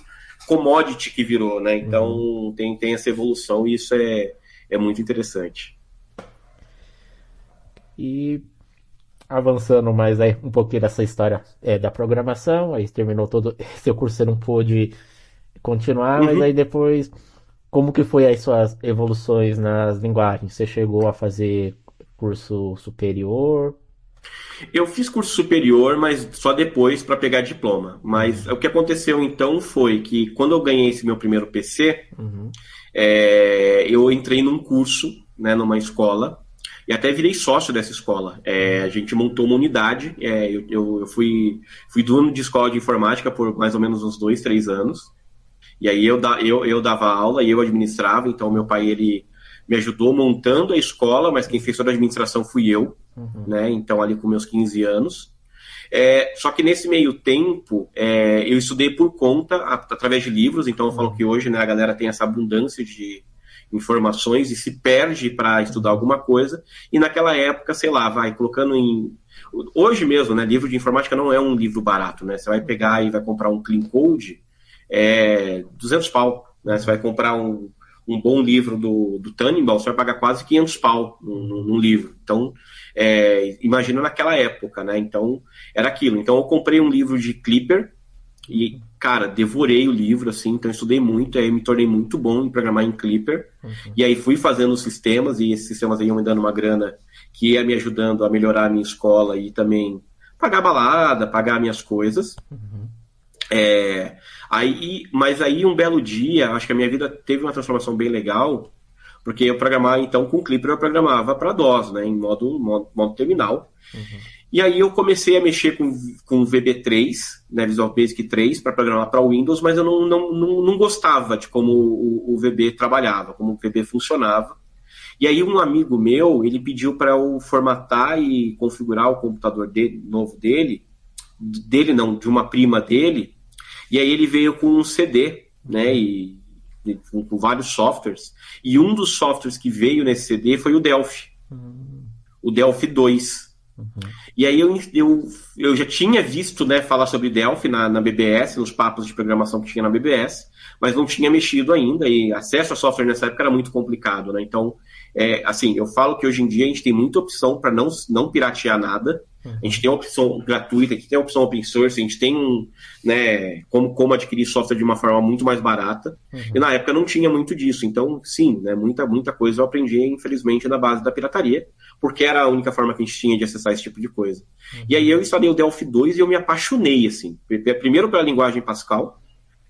commodity que virou, né? Então tem essa evolução e isso é muito interessante. E avançando mais aí um pouquinho dessa história da programação, aí terminou todo seu curso, você não pôde continuar, mas aí depois, como que foi as suas evoluções nas linguagens? Você chegou a fazer curso superior? Eu fiz curso superior, mas só depois para pegar diploma. Mas o que aconteceu então foi que quando eu ganhei esse meu primeiro PC, eu entrei num curso, né, numa escola, e até virei sócio dessa escola. A gente montou uma unidade, eu fui dono de escola de informática por mais ou menos uns 2, 3 anos, e aí eu dava aula e eu administrava, então meu pai, ele me ajudou montando a escola, mas quem fez toda a administração fui eu, né? Então ali com meus 15 anos. Só que nesse meio tempo, eu estudei por conta, através de livros, então eu falo que hoje, né, a galera tem essa abundância de informações e se perde para estudar alguma coisa, e naquela época, sei lá, vai colocando em... Hoje mesmo, né, livro de informática não é um livro barato, né? Você vai pegar e vai comprar um Clean Code, 200 pau, né? Você vai comprar um bom livro do Tannenbaum, você vai pagar quase 500 pau num livro. Então, imagina naquela época, né? Então, era aquilo. Então, eu comprei um livro de Clipper e, cara, devorei o livro, assim. Então, eu estudei muito, aí me tornei muito bom em programar em Clipper. E aí fui fazendo os sistemas, e esses sistemas aí iam me dando uma grana que ia me ajudando a melhorar a minha escola e também pagar balada, pagar minhas coisas. Mas aí um belo dia, acho que a minha vida teve uma transformação bem legal, porque eu programava, então, com o Clipper eu programava para DOS, né, em modo terminal. E aí eu comecei a mexer com VB3, né, Visual Basic 3, para programar para Windows, mas eu não gostava de como o VB trabalhava, como o VB funcionava. E aí um amigo meu, ele pediu para eu formatar e configurar o computador novo dele não, de uma prima dele. E aí ele veio com um CD, né, com vários softwares. E um dos softwares que veio nesse CD foi o Delphi. O Delphi 2. E aí eu já tinha visto, né, falar sobre Delphi na BBS, nos papos de programação que tinha na BBS, mas não tinha mexido ainda. E acesso a software nessa época era muito complicado, né? Então, assim, eu falo que hoje em dia a gente tem muita opção para não piratear nada. A gente tem a opção gratuita, a gente tem a opção open source, a gente tem, né, como adquirir software de uma forma muito mais barata. E na época não tinha muito disso. Então, sim, né, muita coisa eu aprendi, infelizmente, na base da pirataria, porque era a única forma que a gente tinha de acessar esse tipo de coisa. E aí eu instalei o Delphi 2 e eu me apaixonei, assim. Primeiro pela linguagem Pascal,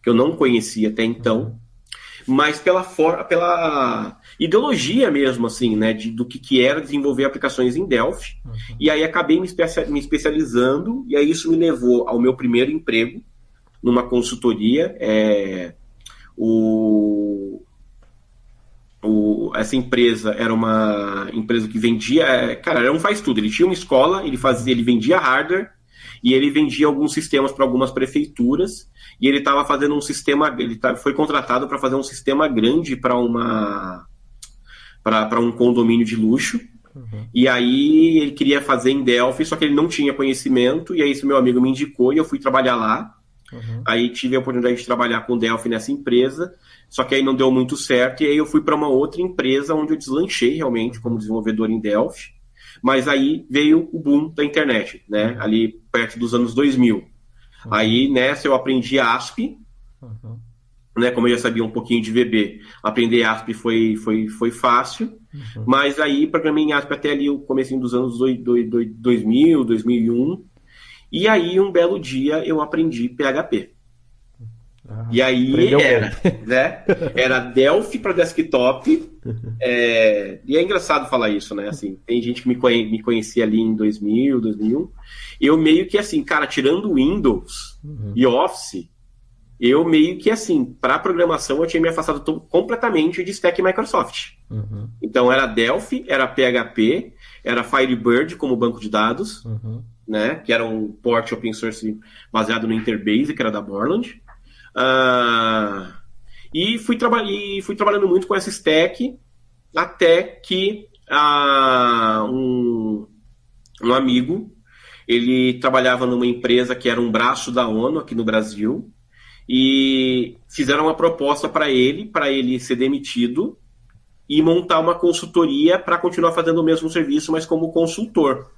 que eu não conhecia até então, mas pela ideologia mesmo, assim, né, do que era desenvolver aplicações em Delphi. E aí acabei me especializando, e aí isso me levou ao meu primeiro emprego numa consultoria. Essa empresa era uma empresa que vendia, cara, era um faz tudo. Ele tinha uma escola, ele vendia hardware e ele vendia alguns sistemas para algumas prefeituras. E ele estava fazendo um sistema, foi contratado para fazer um sistema grande para um condomínio de luxo. E aí ele queria fazer em Delphi, só que ele não tinha conhecimento, e aí esse meu amigo me indicou e eu fui trabalhar lá. Aí tive a oportunidade de trabalhar com Delphi nessa empresa, só que aí não deu muito certo, e aí eu fui para uma outra empresa onde eu deslanchei realmente como desenvolvedor em Delphi. Mas aí veio o boom da internet, né? Ali perto dos anos 2000. Aí nessa eu aprendi ASP, né? Como eu já sabia um pouquinho de VB, aprender ASP foi fácil, mas aí programei em ASP até ali o comecinho dos anos 2000, 2001, e aí um belo dia eu aprendi PHP. E aí era Delphi para desktop, e é engraçado falar isso, né? Assim, tem gente que me conhecia ali em 2000, 2001. Eu meio que assim, cara, tirando Windows e Office, eu meio que assim, para programação eu tinha me afastado completamente de stack Microsoft. Então era Delphi, era PHP, era Firebird como banco de dados, né? Que era um port open source baseado no Interbase, que era da Borland. E fui trabalhando muito com essa stack até que um amigo, ele trabalhava numa empresa que era um braço da ONU aqui no Brasil, e fizeram uma proposta para ele ser demitido e montar uma consultoria para continuar fazendo o mesmo serviço, mas como consultor.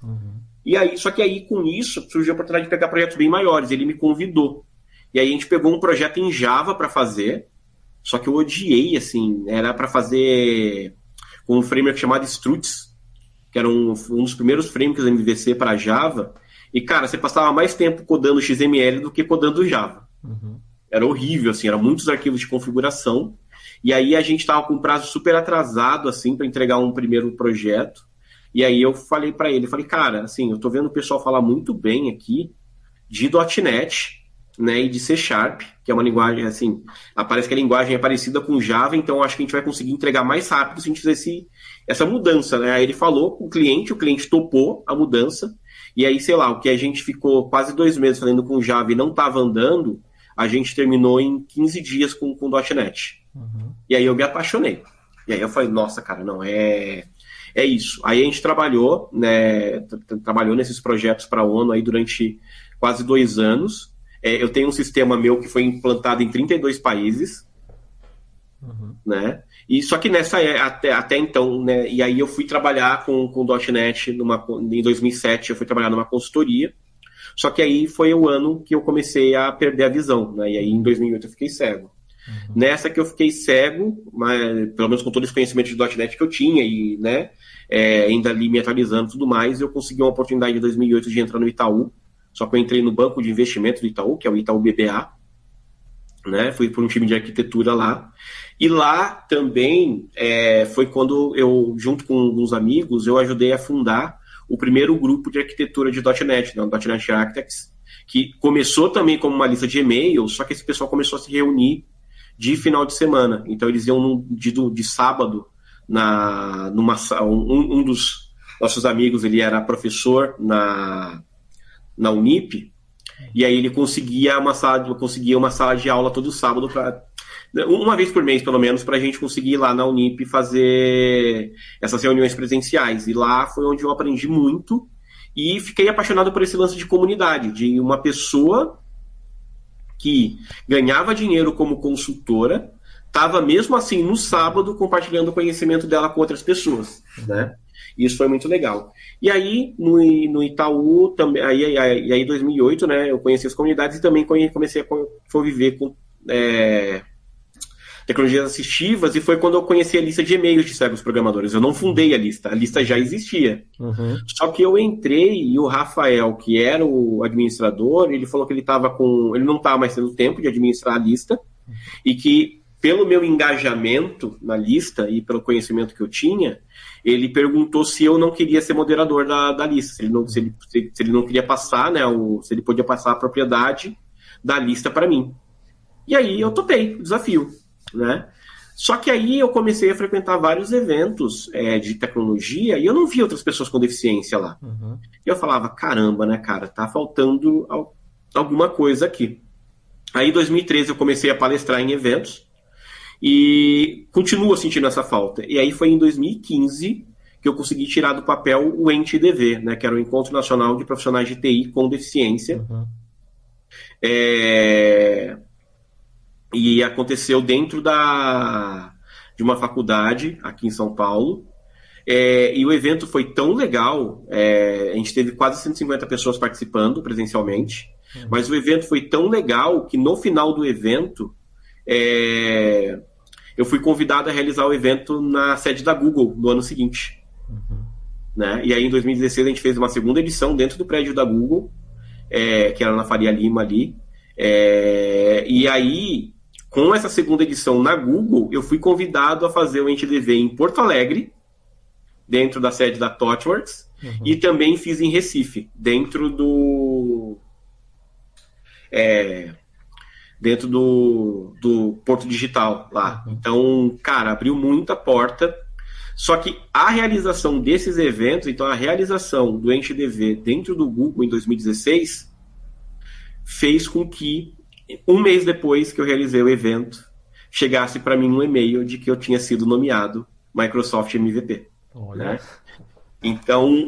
E aí, só que aí com isso surgiu a oportunidade de pegar projetos bem maiores. Ele me convidou. E aí a gente pegou um projeto em Java para fazer, só que eu odiei, assim, era para fazer com um framework chamado Struts, que era um dos primeiros frameworks da MVC para Java, e, cara, você passava mais tempo codando XML do que codando Java. Era horrível, assim, eram muitos arquivos de configuração, e aí a gente estava com um prazo super atrasado, assim, para entregar um primeiro projeto, E aí eu falei para ele, falei, cara, assim, eu tô vendo o pessoal falar muito bem aqui de .NET, né, e de C Sharp, que é uma linguagem, assim, parece que a linguagem é parecida com Java, então acho que a gente vai conseguir entregar mais rápido se a gente fizer essa mudança, né? Aí ele falou com o cliente topou a mudança, e aí, sei lá, o que a gente ficou quase 2 meses fazendo com Java e não estava andando, a gente terminou em 15 dias com .NET. E aí eu me apaixonei. E aí eu falei, nossa, cara, não, é isso. Aí a gente trabalhou, né, trabalhou nesses projetos para a ONU aí durante quase 2 anos. Eu tenho um sistema meu que foi implantado em 32 países, né? E só que até então, né? E aí eu fui trabalhar com .NET em 2007, eu fui trabalhar numa consultoria. Só que aí foi o ano que eu comecei a perder a visão, né? E aí em 2008 eu fiquei cego. Nessa que eu fiquei cego, mas, pelo menos com todo esse conhecimento de .NET que eu tinha e, né, ainda ali me atualizando e tudo mais, eu consegui uma oportunidade em 2008 de entrar no Itaú. Só que eu entrei no banco de investimento do Itaú, que é o Itaú BBA, né? Fui por um time de arquitetura lá. E lá também foi quando eu, junto com uns amigos, eu ajudei a fundar o primeiro grupo de arquitetura de .NET, né? O .NET Architects, que começou também como uma lista de e-mail, só que esse pessoal começou a se reunir de final de semana. Então eles iam de sábado um dos nossos amigos, ele era professor na Unip, e aí ele conseguia uma sala de aula todo sábado, uma vez por mês pelo menos, para a gente conseguir ir lá na Unip fazer essas reuniões presenciais. E lá foi onde eu aprendi muito e fiquei apaixonado por esse lance de comunidade, de uma pessoa que ganhava dinheiro como consultora, estava mesmo assim no sábado compartilhando o conhecimento dela com outras pessoas, né? Isso foi muito legal. E aí, no Itaú, também, aí em 2008, né, eu conheci as comunidades e também comecei a conviver com tecnologias assistivas, e foi quando eu conheci a lista de e-mails de cegos programadores. Eu não fundei a lista já existia. Só que eu entrei e o Rafael, que era o administrador, ele falou que ele não estava mais tendo tempo de administrar a lista, e que pelo meu engajamento na lista e pelo conhecimento que eu tinha, ele perguntou se eu não queria ser moderador da lista, se ele não queria passar, né, se ele podia passar a propriedade da lista para mim. E aí eu topei o desafio, né? Só que aí eu comecei a frequentar vários eventos de tecnologia e eu não via outras pessoas com deficiência lá. E eu falava, caramba, né, cara, tá faltando alguma coisa aqui. Aí em 2013 eu comecei a palestrar em eventos, e continuo sentindo essa falta. E aí foi em 2015 que eu consegui tirar do papel o ENTDV, né, que era o Encontro Nacional de Profissionais de TI com Deficiência. E aconteceu dentro de uma faculdade aqui em São Paulo. E o evento foi tão legal, a gente teve quase 150 pessoas participando presencialmente, mas o evento foi tão legal que no final do evento eu fui convidado a realizar o evento na sede da Google no ano seguinte. Né? E aí em 2016 a gente fez uma segunda edição dentro do prédio da Google, que era na Faria Lima ali. E aí, com essa segunda edição na Google, eu fui convidado a fazer o ENTDV em Porto Alegre, dentro da sede da ThoughtWorks, e também fiz em Recife, dentro do Porto Digital lá. Então, cara, abriu muita porta. Só que a realização desses eventos, então a realização do ENTDV dentro do Google em 2016, fez com que, um mês depois que eu realizei o evento, chegasse para mim um e-mail de que eu tinha sido nomeado Microsoft MVP. Né? Então,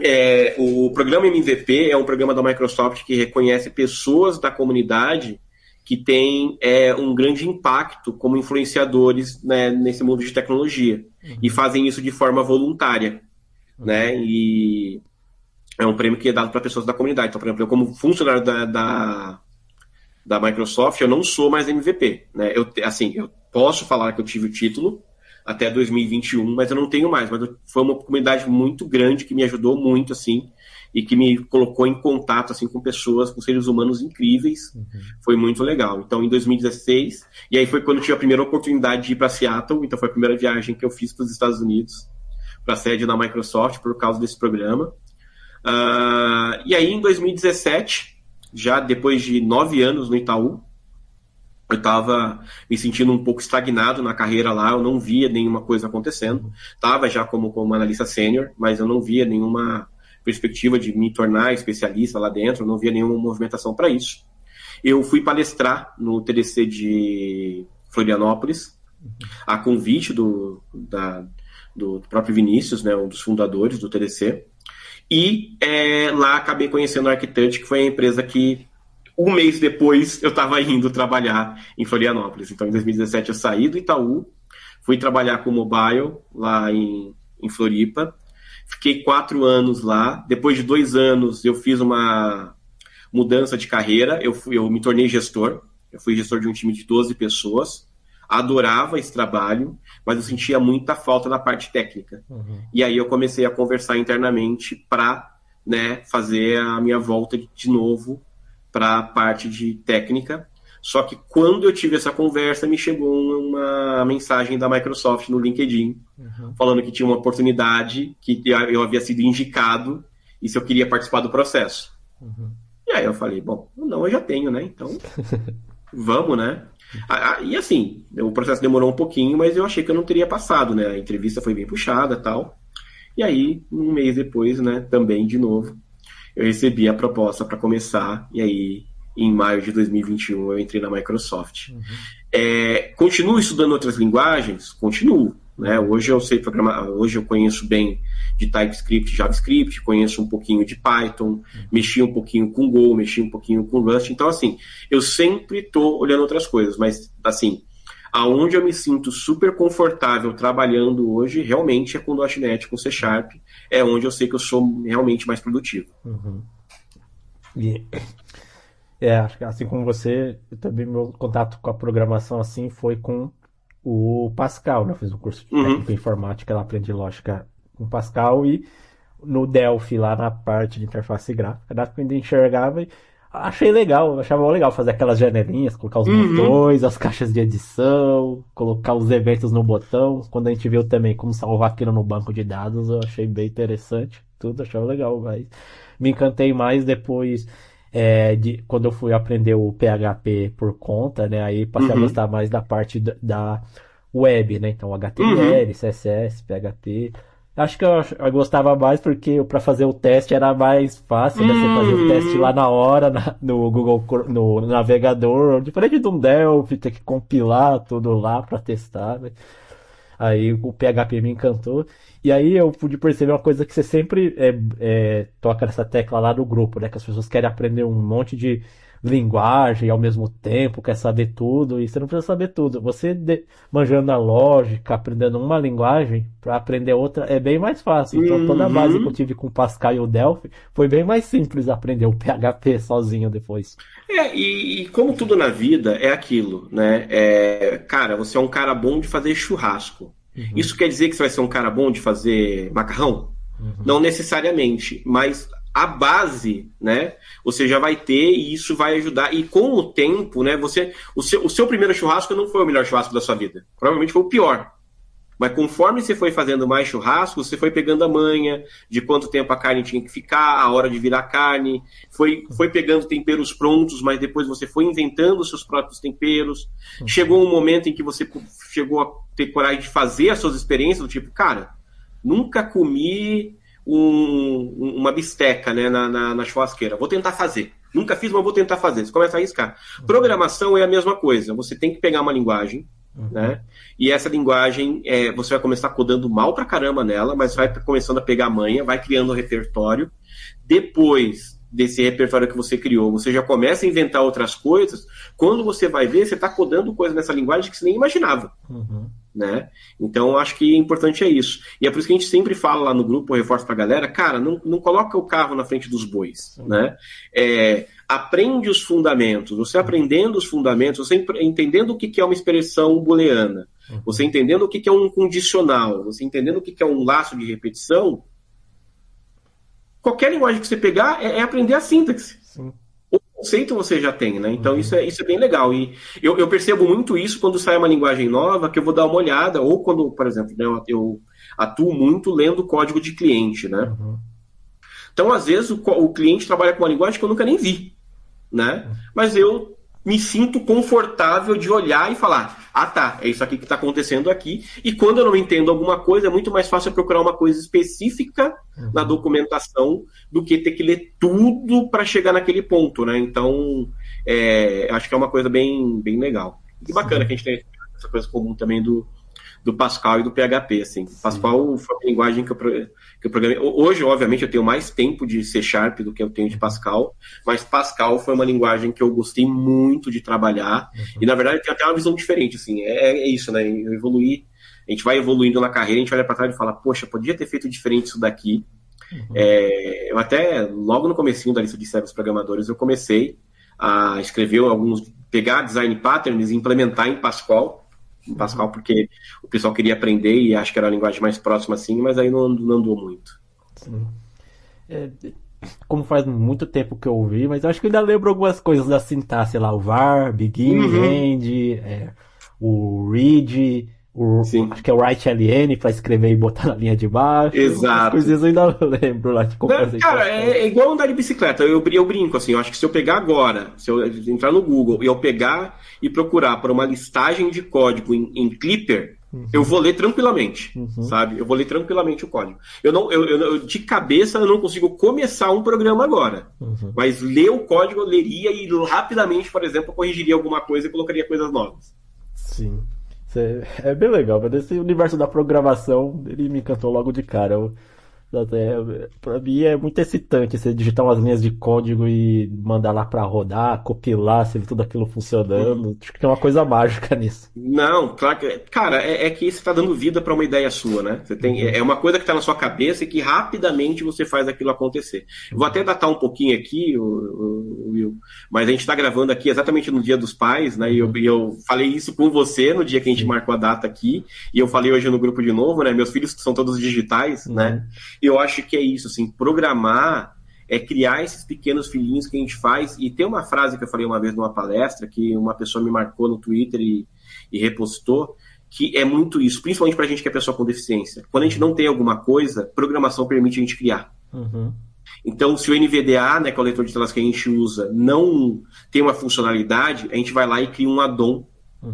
o programa MVP é um programa da Microsoft que reconhece pessoas da comunidade que têm um grande impacto como influenciadores, né, nesse mundo de tecnologia, e fazem isso de forma voluntária. Né? E é um prêmio que é dado para pessoas da comunidade. Então, por exemplo, eu como funcionário da Microsoft, eu não sou mais MVP. Né? Eu posso falar que eu tive o título até 2021, mas eu não tenho mais. Mas foi uma comunidade muito grande que me ajudou muito, assim, e que me colocou em contato, assim, com pessoas, com seres humanos incríveis. Foi muito legal. Então, em 2016, e aí foi quando eu tive a primeira oportunidade de ir para Seattle, então foi a primeira viagem que eu fiz para os Estados Unidos. a sede da Microsoft por causa desse programa. E aí, em 2017, já depois de 9 anos no Itaú, eu estava me sentindo um pouco estagnado na carreira lá, eu não via nenhuma coisa acontecendo. Estava já como analista sênior, mas eu não via nenhuma perspectiva de me tornar especialista lá dentro, eu não via nenhuma movimentação para isso. Eu fui palestrar no TDC de Florianópolis, a convite do próprio Vinícius, né, um dos fundadores do TDC, e lá acabei conhecendo a Arquitect, que foi a empresa que um mês depois eu estava indo trabalhar em Florianópolis. Então, em 2017 eu saí do Itaú, fui trabalhar com mobile lá em Floripa, fiquei 4 anos lá. Depois de 2 anos eu fiz uma mudança de carreira, eu me tornei gestor, eu fui gestor de um time de 12 pessoas, adorava esse trabalho, mas eu sentia muita falta da parte técnica. E aí eu comecei a conversar internamente para, né, fazer a minha volta de novo para a parte de técnica. Só que quando eu tive essa conversa, me chegou uma mensagem da Microsoft no LinkedIn, falando que tinha uma oportunidade, que eu havia sido indicado, e se eu queria participar do processo. E aí eu falei, bom, não, eu já tenho, né? Então, vamos, né? E assim, o processo demorou um pouquinho, mas eu achei que eu não teria passado, né? A entrevista foi bem puxada e tal. E aí, um mês depois, né, também de novo, eu recebi a proposta para começar, e aí, em maio de 2021, eu entrei na Microsoft. Continuo estudando outras linguagens? Continuo. Né? Hoje eu sei programar, hoje eu conheço bem de TypeScript, JavaScript, conheço um pouquinho de Python, mexi um pouquinho com Go, mexi um pouquinho com Rust. Então, assim, eu sempre estou olhando outras coisas, mas, assim, aonde eu me sinto super confortável trabalhando hoje, realmente é com .NET, com C#, é onde eu sei que eu sou realmente mais produtivo. Acho que assim como você, também meu contato com a programação assim foi com o Pascal, né? Eu fiz um curso de técnico em informática, lá aprendi lógica com Pascal e no Delphi, lá na parte de interface gráfica, da que eu ainda enxergava e achei legal, achava legal fazer aquelas janelinhas, colocar os botões, as caixas de edição, colocar os eventos no botão. Quando a gente viu também como salvar aquilo no banco de dados, eu achei bem interessante, tudo achava legal, mas me encantei mais depois quando eu fui aprender o PHP por conta, né? Aí passei a gostar mais da parte da web, né? Então HTML, CSS, PHP. Acho que eu gostava mais porque para fazer o teste era mais fácil, né? Você fazer o teste lá na hora, no Google, no navegador, diferente de um Delphi, ter que compilar tudo lá para testar, né? Aí o PHP me encantou. E aí eu pude perceber uma coisa que você sempre toca nessa tecla lá do grupo, né? Que as pessoas querem aprender um monte de linguagem ao mesmo tempo, quer saber tudo, e você não precisa saber tudo. Você manjando a lógica, aprendendo uma linguagem, para aprender outra é bem mais fácil. Então toda a base que eu tive com o Pascal e o Delphi foi bem mais simples aprender o PHP sozinho depois. E como tudo na vida é aquilo, né? Cara, você é um cara bom de fazer churrasco. Isso quer dizer que você vai ser um cara bom de fazer macarrão? Não necessariamente, mas a base, né, você já vai ter e isso vai ajudar. E com o tempo, né, o seu primeiro churrasco não foi o melhor churrasco da sua vida. Provavelmente foi o pior. Mas conforme você foi fazendo mais churrasco, você foi pegando a manha de quanto tempo a carne tinha que ficar, a hora de virar carne, foi pegando temperos prontos, mas depois você foi inventando os seus próprios temperos. Chegou um momento em que você chegou a ter coragem de fazer as suas experiências, do tipo, cara, nunca comi uma bisteca, né, na churrasqueira, vou tentar fazer. Nunca fiz, mas vou tentar fazer. Você começa a arriscar. Programação é a mesma coisa. Você tem que pegar uma linguagem, né? E essa linguagem, você vai começar codando mal pra caramba nela, mas vai começando a pegar a manha, vai criando um repertório. Depois desse repertório que você criou, você já começa a inventar outras coisas. Quando você vai ver, você está codando coisa nessa linguagem que você nem imaginava. Né? Então, acho que o importante é isso. E é por isso que a gente sempre fala lá no grupo, eu reforço pra galera, cara, não coloca o carro na frente dos bois, né? Aprende os fundamentos. Você aprendendo os fundamentos, você entendendo o que é uma expressão booleana, você entendendo o que é um condicional, você entendendo o que é um laço de repetição, qualquer linguagem que você pegar é aprender a sintaxe. conceito você já tem, né? Então isso é bem legal. E eu percebo muito isso quando sai uma linguagem nova, que eu vou dar uma olhada, ou quando, por exemplo, né, eu atuo muito lendo código de cliente, né? Uhum. Então, às vezes, o cliente trabalha com uma linguagem que eu nunca nem vi, né? Mas eu me sinto confortável de olhar e falar, ah tá, é isso aqui que está acontecendo aqui. E quando eu não entendo alguma coisa, é muito mais fácil eu procurar uma coisa específica na documentação do que ter que ler tudo para chegar naquele ponto, né? Então, acho que é uma coisa bem, bem legal. E bacana que a gente tem essa coisa comum também do Pascal e do PHP, assim. Pascal foi uma linguagem que eu programei. Hoje, obviamente, eu tenho mais tempo de C# do que eu tenho de Pascal, mas Pascal foi uma linguagem que eu gostei muito de trabalhar, e na verdade tem até uma visão diferente, assim, é isso, né, eu evoluí, a gente vai evoluindo na carreira, a gente olha para trás e fala, poxa, podia ter feito diferente isso daqui. Eu até, logo no comecinho da lista de servos programadores, eu comecei a escrever pegar design patterns e implementar em Pascal, porque o pessoal queria aprender e acho que era a linguagem mais próxima assim, mas aí não andou muito. Sim. Como faz muito tempo que eu ouvi, mas eu acho que eu ainda lembro algumas coisas da sintaxe lá, o var, begin, end, o read, acho que é o write-ln para escrever e botar na linha de baixo. Exato. Coisas eu ainda lembro lá de como fazer. Cara, é igual andar de bicicleta. Eu brinco assim, eu acho que se eu pegar agora, se eu entrar no Google e eu pegar e procurar por uma listagem de código em Clipper, eu vou ler tranquilamente, sabe? Eu vou ler tranquilamente o código. De cabeça eu não consigo começar um programa agora, mas ler o código eu leria e rapidamente, por exemplo, corrigiria alguma coisa e colocaria coisas novas. Sim. É bem legal, mas esse universo da programação, ele me encantou logo de cara. Pra mim é muito excitante você digitar umas linhas de código e mandar lá pra rodar, compilar, se tudo aquilo funcionando. Acho que tem uma coisa mágica nisso. Não, claro que, cara, é que você está dando vida para uma ideia sua, né? Você tem, é uma coisa que está na sua cabeça e que rapidamente você faz aquilo acontecer. Eu vou até datar um pouquinho aqui, Will, mas a gente está gravando aqui exatamente no Dia dos Pais, né? E eu falei isso com você no dia que a gente marcou a data aqui, e eu falei hoje no grupo de novo, né? Meus filhos são todos digitais, né? Eu acho que é isso, assim, programar é criar esses pequenos filhinhos que a gente faz, e tem uma frase que eu falei uma vez numa palestra, que uma pessoa me marcou no Twitter e repostou, que é muito isso, principalmente pra gente que é pessoa com deficiência. Quando a gente não tem alguma coisa, programação permite a gente criar. Então, se o NVDA, né, que é o leitor de telas que a gente usa, não tem uma funcionalidade, a gente vai lá e cria um add-on,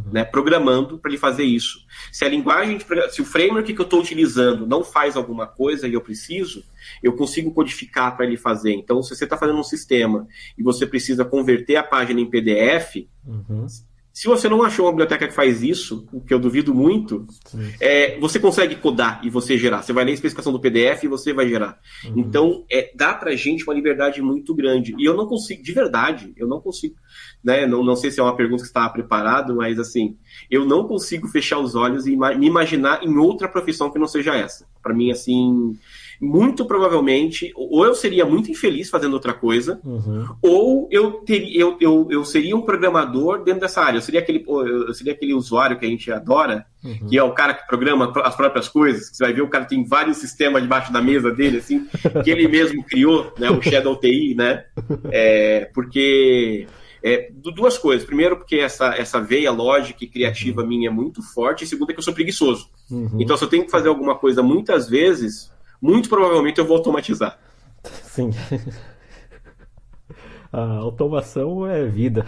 né, programando para ele fazer isso. Se a linguagem, se o framework que eu estou utilizando não faz alguma coisa e eu preciso, eu consigo codificar para ele fazer. Então, se você está fazendo um sistema e você precisa converter a página em PDF, se você não achou uma biblioteca que faz isso, o que eu duvido muito, você consegue codar e você gerar. Você vai ler a especificação do PDF e você vai gerar. Então, dá pra gente uma liberdade muito grande. E eu não consigo, de verdade, eu não consigo, né? Não sei se é uma pergunta que você estava preparado, mas assim, eu não consigo fechar os olhos e me imaginar em outra profissão que não seja essa. Para mim, assim, muito provavelmente, ou eu seria muito infeliz fazendo outra coisa, ou eu seria um programador dentro dessa área. Eu seria aquele usuário que a gente adora, que é o cara que programa as próprias coisas. Você vai ver, o cara tem vários sistemas debaixo da mesa dele, assim, que ele mesmo criou, né, o Shadow TI, né? Porque duas coisas. Primeiro, porque essa veia lógica e criativa minha é muito forte. E segundo, é que eu sou preguiçoso. Então, se eu tenho que fazer alguma coisa muitas vezes, muito provavelmente eu vou automatizar. Sim. A automação é vida.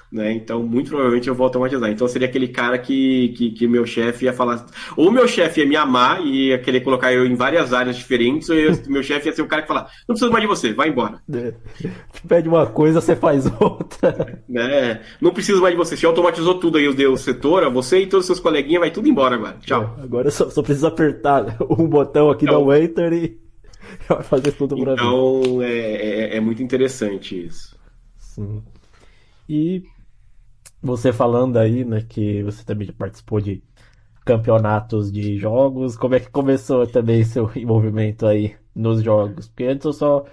Né? Então, muito provavelmente eu vou automatizar. Então, seria aquele cara que meu chefe ia falar. Ou meu chefe ia me amar e ia querer colocar eu em várias áreas diferentes, ou meu chefe ia ser o cara que falar: não preciso mais de você, vai embora. Te pede uma coisa, você faz outra. Né? Não preciso mais de você. Você automatizou tudo aí, o setor, você e todos os seus coleguinhas, vai tudo embora agora. Tchau. Agora só preciso apertar um botão aqui, dar um enter e vai fazer tudo pra mim. Então, é muito interessante isso. Sim. E você falando aí, né, que você também já participou de campeonatos de jogos, como é que começou também seu envolvimento aí nos jogos? Porque antes eu só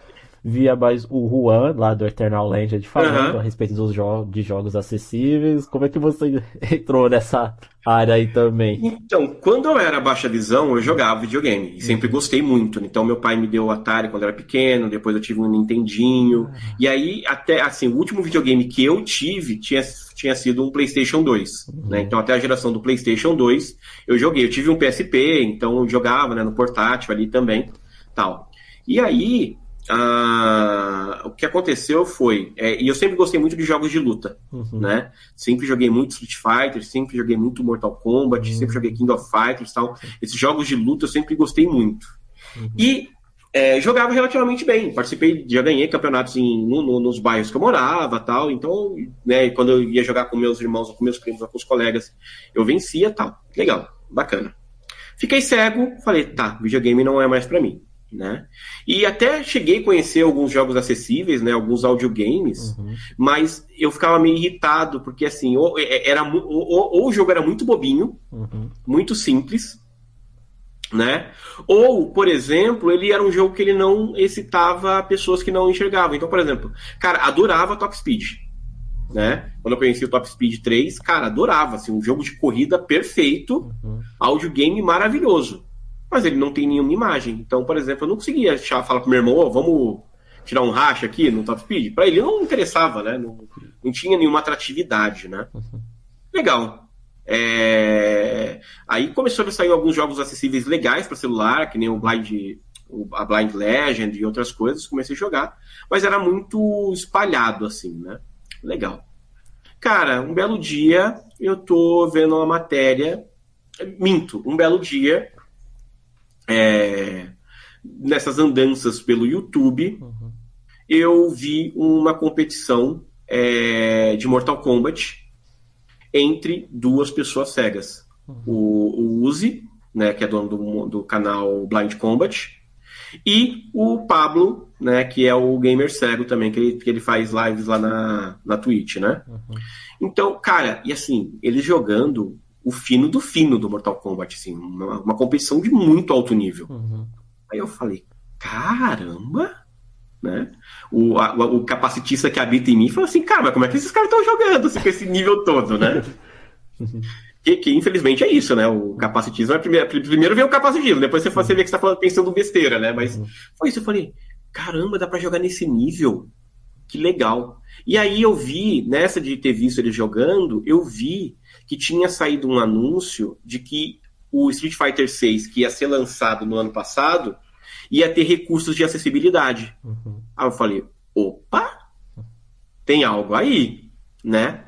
via mais o Juan, lá do Eternal Legend, falando Aham. a respeito de jogos acessíveis. Como é que você entrou nessa área aí também? Então, quando eu era baixa visão, eu jogava videogame e sempre Uhum. gostei muito. Então, meu pai me deu o Atari quando eu era pequeno, depois eu tive um Nintendinho. E aí, até assim, o último videogame que eu tive tinha sido um PlayStation 2, né? Uhum. Então, até a geração do PlayStation 2, eu joguei. Eu tive um PSP, então eu jogava, né, no portátil ali também, tal. E aí, o que aconteceu foi, e eu sempre gostei muito de jogos de luta, Uhum. né? Sempre joguei muito Street Fighter, sempre joguei muito Mortal Kombat, sempre joguei King of Fighters e tal. Esses jogos de luta eu sempre gostei muito. Uhum. E jogava relativamente bem. Participei, já ganhei campeonatos nos bairros que eu morava tal. Então, né, quando eu ia jogar com meus irmãos, ou com meus primos, ou com os colegas, eu vencia tal. Legal, bacana. Fiquei cego, falei, tá, videogame não é mais pra mim, né? E até cheguei a conhecer alguns jogos acessíveis, né, alguns audiogames, Uhum. mas eu ficava meio irritado, porque assim, ou o jogo era muito bobinho, Uhum. muito simples, né? Ou, por exemplo, ele era um jogo que ele não excitava pessoas que não enxergavam. Então, por exemplo, cara, adorava Top Speed, né? Quando eu conheci o Top Speed 3, cara, adorava, assim, um jogo de corrida perfeito, Uhum. audiogame maravilhoso. Mas ele não tem nenhuma imagem. Então, por exemplo, eu não conseguia falar pro meu irmão, "Ô, vamos tirar um racha aqui no Top Speed." Pra ele não interessava, né? Não tinha nenhuma atratividade, né? Legal. Aí começou a sair alguns jogos acessíveis legais para celular, que nem a Blind Legend e outras coisas. Comecei a jogar, mas era muito espalhado, assim, né? Legal. Cara, um belo dia eu tô vendo uma matéria. Minto, um belo dia, nessas andanças pelo YouTube, Uhum. eu vi uma competição de Mortal Kombat entre duas pessoas cegas. O Uzi, né, que é dono do canal Blind Combat, e o Pablo, né, que é o gamer cego também, que ele faz lives lá na Twitch, né? Uhum. Então, cara, e assim, eles jogando o fino do fino do Mortal Kombat, assim, uma competição de muito alto nível. Uhum. Aí eu falei, caramba, né? O capacitista que habita em mim falou assim, cara, mas como é que esses caras estão jogando assim, com esse nível todo, né? Que infelizmente é isso, né? O capacitismo primeiro vem o capacitismo, depois você vê que você tá pensando besteira, né? Mas Uhum. foi isso, eu falei, caramba, dá pra jogar nesse nível? Que legal. E aí eu vi, nessa de ter visto ele jogando, eu vi que tinha saído um anúncio de que o Street Fighter 6, que ia ser lançado no ano passado, ia ter recursos de acessibilidade. Uhum. Aí eu falei, opa, tem algo aí, né?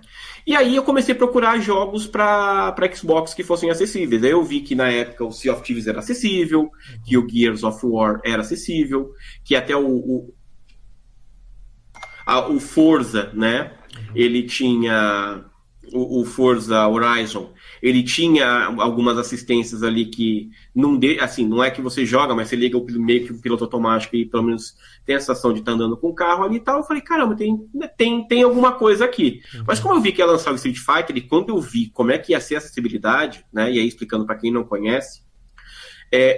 E aí eu comecei a procurar jogos para Xbox que fossem acessíveis. Aí eu vi que na época o Sea of Thieves era acessível, que o Gears of War era acessível, que até o Forza, né? Ele tinha o Forza Horizon, ele tinha algumas assistências ali que assim, não é que você joga, mas você liga meio que o piloto automático e pelo menos tem a sensação de estar andando com o carro ali e tal. Eu falei, caramba, tem alguma coisa aqui. Mas como eu vi que ia lançar o Street Fighter, e quando eu vi como é que ia ser a acessibilidade, né? E aí explicando para quem não conhece,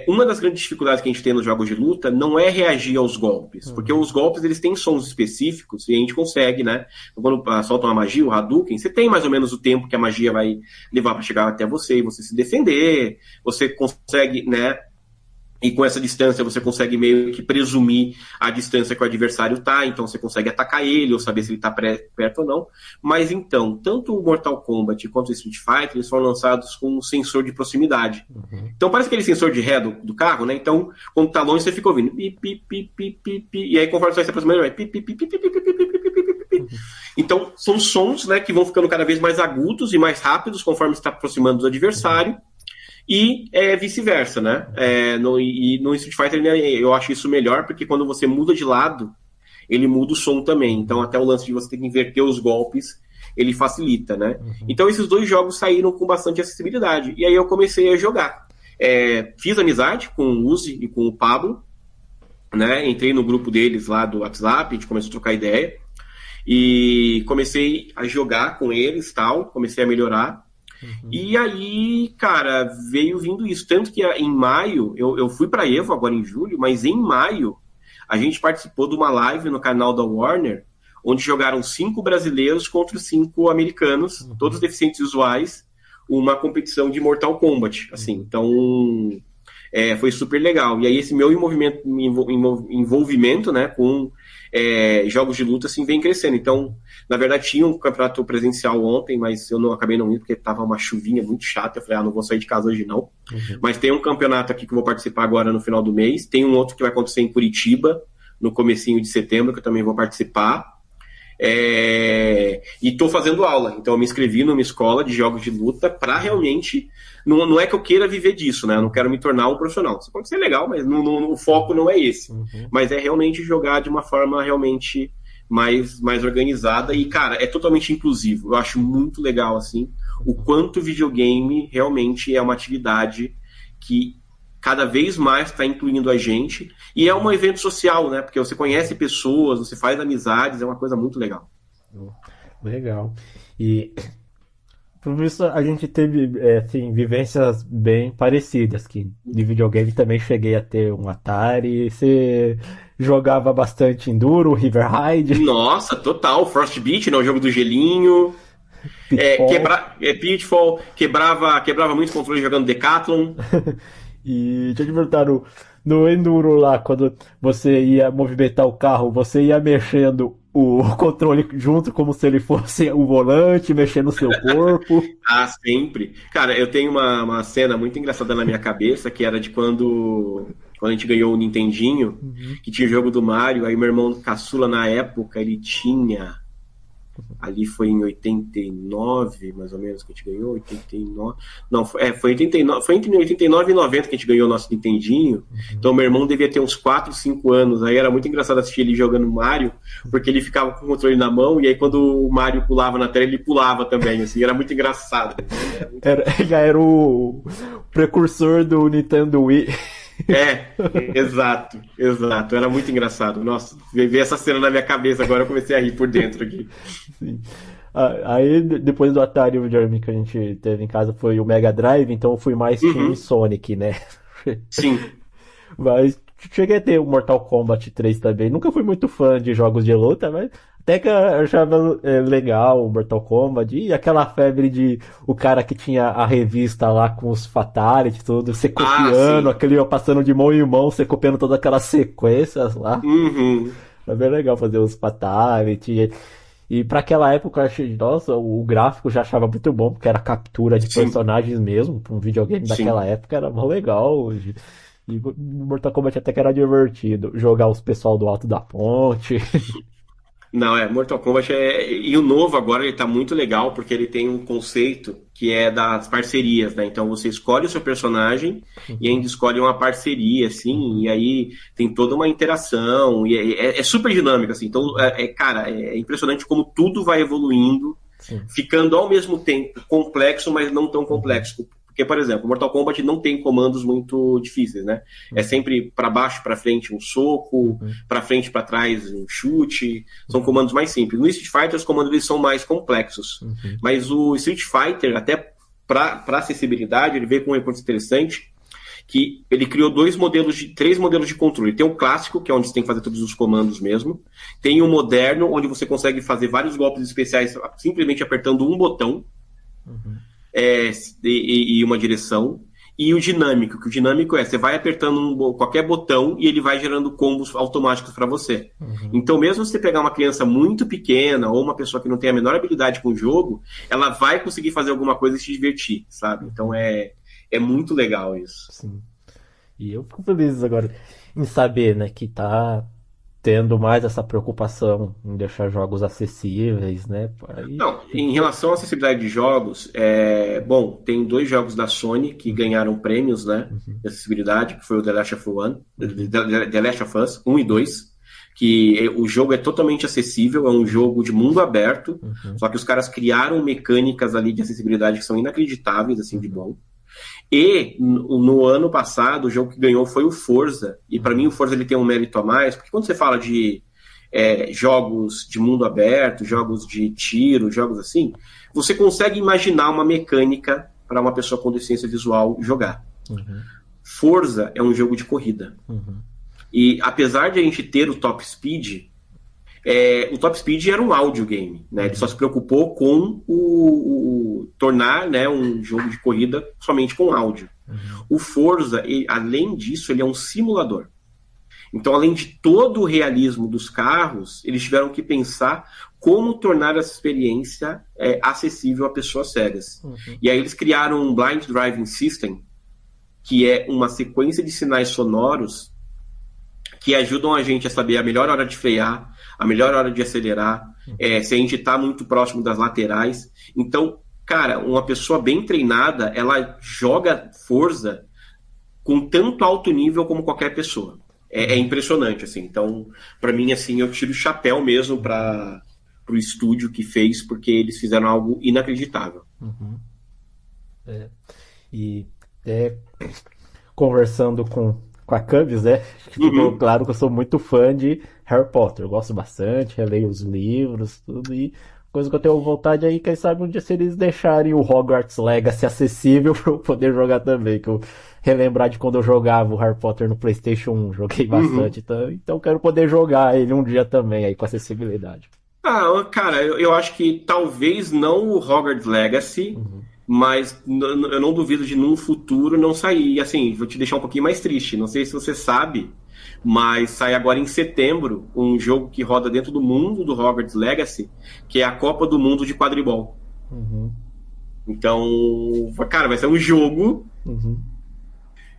uma das grandes dificuldades que a gente tem nos jogos de luta não é reagir aos golpes, porque os golpes eles têm sons específicos e a gente consegue, né? Quando solta uma magia, o Hadouken, você tem mais ou menos o tempo que a magia vai levar para chegar até você e você se defender, você consegue, né? E com essa distância você consegue meio que presumir a distância que o adversário tá, então você consegue atacar ele ou saber se ele tá perto ou não. Mas então, tanto o Mortal Kombat quanto o Street Fighter, eles foram lançados com um sensor de proximidade. Uhum. Então parece aquele sensor de ré do carro, né? Então, quando tá longe, você fica ouvindo pi, pi, pi, pi, pi, pi, e aí conforme você vai se aproximando, vai pi, pi, pi, pi, pi, pi, pi, pi, pi, pi, pi, pi, pi. Então, são sons, né, que vão ficando cada vez mais agudos e mais rápidos conforme está aproximando do adversário. E vice-versa, né? No Street Fighter eu acho isso melhor, porque quando você muda de lado, ele muda o som também. Então até o lance de você ter que inverter os golpes, ele facilita, né? Então esses dois jogos saíram com bastante acessibilidade. E aí eu comecei a jogar. Fiz amizade com o Uzi e com o Pablo, né? Entrei no grupo deles lá do WhatsApp, a gente começou a trocar ideia. E comecei a jogar com eles, tal, comecei a melhorar. E aí, cara, veio vindo isso. Tanto que em maio, eu fui pra Evo agora em julho, mas em maio A gente participou de uma live no canal da Warner, onde jogaram 5 brasileiros contra 5 americanos, todos deficientes visuais, uma competição de Mortal Kombat, assim. Então, foi super legal. E aí esse meu envolvimento, né, com jogos de luta, assim, vem crescendo. Então, na verdade, tinha um campeonato presencial ontem, mas eu acabei não indo porque tava uma chuvinha muito chata. Eu falei, não vou sair de casa hoje não. Mas tem um campeonato aqui que eu vou participar agora no final do mês. Tem um outro que vai acontecer em Curitiba, no comecinho de setembro, que eu também vou participar. E estou fazendo aula, então eu me inscrevi numa escola de jogos de luta para realmente, não é que eu queira viver disso, né? Eu não quero me tornar um profissional. Isso pode ser legal, mas o foco não é esse. Mas é realmente jogar de uma forma realmente mais organizada e, cara, é totalmente inclusivo. Eu acho muito legal, assim, o quanto o videogame realmente é uma atividade que cada vez mais está incluindo a gente, e é um evento social, né? Porque você conhece pessoas, você faz amizades, é uma coisa muito legal. Legal. E por isso a gente teve assim, vivências bem parecidas, que de videogame também cheguei a ter um Atari. Você jogava bastante Enduro, River Ride? Nossa, total. Frostbite, né? O jogo do gelinho. Pitfall. Quebrava muito controle jogando Decathlon. E deixa eu te perguntar, no Enduro lá, quando você ia movimentar o carro, você ia mexendo o controle junto como se ele fosse o volante, mexendo o seu corpo? Sempre. Cara, eu tenho uma cena muito engraçada na minha cabeça, que era de quando a gente ganhou o Nintendinho, que tinha o jogo do Mario, aí meu irmão caçula na época, ele tinha... Ali foi em 89, mais ou menos, que a gente ganhou, 89... Não, foi 89, foi entre 89 e 90 que a gente ganhou o nosso Nintendinho. Então meu irmão devia ter uns 4, 5 anos. Aí era muito engraçado assistir ele jogando Mario, porque ele ficava com o controle na mão, e aí quando o Mario pulava na tela, ele pulava também, assim, era muito engraçado. Já era o precursor do Nintendo Wii. Exato. Era muito engraçado. Nossa, ver essa cena na minha cabeça agora, eu comecei a rir por dentro aqui. Sim. Aí depois do Atari, o videogame que a gente teve em casa foi o Mega Drive, então eu fui mais Team Sonic, né? Sim. Mas cheguei a ter o Mortal Kombat 3 também. Nunca fui muito fã de jogos de luta, mas até que eu achava legal o Mortal Kombat. E aquela febre de o cara que tinha a revista lá com os Fatality, tudo, você copiando, aquele passando de mão em mão, você copiando todas aquelas sequências lá. Era bem legal fazer os Fatality. E pra aquela época eu achei, nossa, o gráfico já achava muito bom, porque era captura de personagens mesmo. Pra um videogame daquela época era mó legal. E Mortal Kombat até que era divertido. Jogar os pessoal do alto da ponte. Não, Mortal Kombat E o novo agora, ele tá muito legal, porque ele tem um conceito que é das parcerias, né? Então você escolhe o seu personagem e ainda escolhe uma parceria, assim, e aí tem toda uma interação, e é super dinâmico, assim. Então, cara, é impressionante como tudo vai evoluindo, ficando ao mesmo tempo complexo, mas não tão complexo. Porque, por exemplo, Mortal Kombat não tem comandos muito difíceis, né? É sempre para baixo, para frente um soco, para frente, para trás um chute. São comandos mais simples. No Street Fighter, os comandos eles são mais complexos. Mas o Street Fighter, até para acessibilidade, ele veio com um recurso interessante, que ele criou 3 modelos de controle. Tem o clássico, que é onde você tem que fazer todos os comandos mesmo. Tem o moderno, onde você consegue fazer vários golpes especiais simplesmente apertando um botão. E uma direção, e o dinâmico, que o dinâmico você vai apertando qualquer botão e ele vai gerando combos automáticos para você. Então mesmo se você pegar uma criança muito pequena ou uma pessoa que não tem a menor habilidade com o jogo, ela vai conseguir fazer alguma coisa e se divertir, sabe? Então é muito legal isso. Sim. E eu fico feliz agora em saber, né, que tá tendo mais essa preocupação em deixar jogos acessíveis, né? Não, em relação à acessibilidade de jogos, bom, tem 2 jogos da Sony que ganharam prêmios, né, de acessibilidade, que foi o The Last of Us 1 e 2, que o jogo é totalmente acessível, é um jogo de mundo aberto, só que os caras criaram mecânicas ali de acessibilidade que são inacreditáveis, assim, de bom. E no ano passado o jogo que ganhou foi o Forza, e para mim o Forza ele tem um mérito a mais, porque quando você fala de jogos de mundo aberto, jogos de tiro, jogos assim, você consegue imaginar uma mecânica para uma pessoa com deficiência visual jogar. Forza é um jogo de corrida. E apesar de a gente ter o Top Speed, o Top Speed era um áudio game, né? Ele só se preocupou com tornar, né, um jogo de corrida somente com áudio. O Forza, além disso, ele é um simulador. Então, além de todo o realismo dos carros, eles tiveram que pensar como tornar essa experiência acessível a pessoas cegas. E aí eles criaram um Blind Driving System, que é uma sequência de sinais sonoros que ajudam a gente a saber a melhor hora de frear, a melhor hora de acelerar, se a gente está muito próximo das laterais. Então, cara, uma pessoa bem treinada, ela joga Forza com tanto alto nível como qualquer pessoa. É impressionante, assim. Então, para mim, assim, eu tiro o chapéu mesmo para o estúdio que fez, porque eles fizeram algo inacreditável. E conversando com a Cubs, né? Ficou claro que eu sou muito fã de Harry Potter. Eu gosto bastante, releio os livros, tudo. E coisa que eu tenho vontade aí, quem sabe um dia se eles deixarem o Hogwarts Legacy acessível para eu poder jogar também. Que eu relembrar de quando eu jogava o Harry Potter no PlayStation 1. Joguei bastante, então quero poder jogar ele um dia também aí com acessibilidade. Cara, eu acho que talvez não o Hogwarts Legacy, mas eu não duvido de num futuro não sair. E assim, vou te deixar um pouquinho mais triste. Não sei se você sabe, mas sai agora em setembro um jogo que roda dentro do mundo do Hogwarts Legacy, que é a Copa do Mundo de quadribol. Então, cara, vai ser um jogo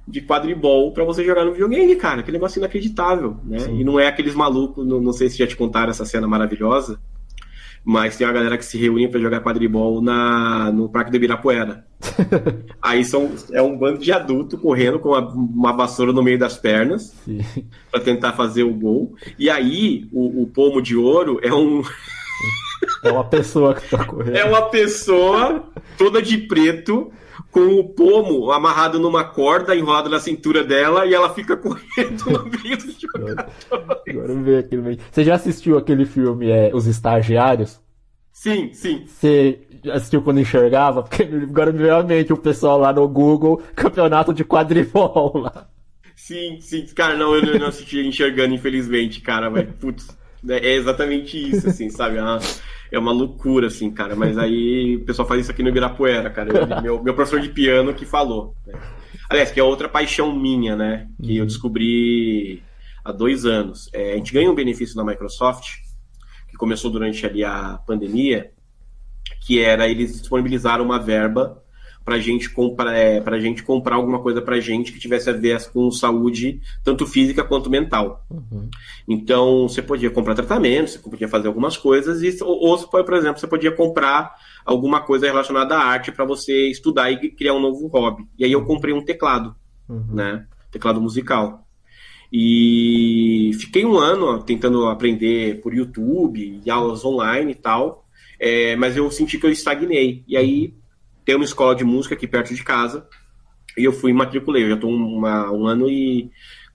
de quadribol pra você jogar no videogame, cara. Que negócio inacreditável, né? E não é aqueles malucos, não sei se já te contaram essa cena maravilhosa, mas tem uma galera que se reúne pra jogar quadribol no Parque do Ibirapuera. Aí é um bando de adulto correndo com uma vassoura no meio das pernas pra tentar fazer o gol. E aí o pomo de ouro é uma pessoa que tá correndo. É uma pessoa toda de preto, com o pomo amarrado numa corda, enrolado na cintura dela, e ela fica correndo no meio do jogador. Agora eu ver aquele. Você já assistiu aquele filme Os Estagiários? Sim. Você assistiu quando enxergava? Porque agora me veio à mente o pessoal lá no Google, campeonato de quadribol lá. Sim. Cara, não, eu não assisti enxergando, infelizmente, cara, mas, putz, é exatamente isso, assim, sabe? É uma loucura, assim, cara. Mas aí o pessoal faz isso aqui no Ibirapuera, cara. Meu professor de piano que falou, né? Aliás, que é outra paixão minha, né? Que eu descobri há 2 anos. A gente ganha um benefício da Microsoft, que começou durante ali a pandemia, que era eles disponibilizaram uma verba pra gente comprar alguma coisa pra gente que tivesse a ver com saúde, tanto física quanto mental. Então, você podia comprar tratamento, você podia fazer algumas coisas, ou por exemplo, você podia comprar alguma coisa relacionada à arte para você estudar e criar um novo hobby. E aí eu comprei um teclado, né? Teclado musical. E fiquei 1 ano tentando aprender por YouTube, e aulas online e tal, mas eu senti que eu estagnei. E aí tem uma escola de música aqui perto de casa, e eu fui e matriculei. Eu já estou 1 ano e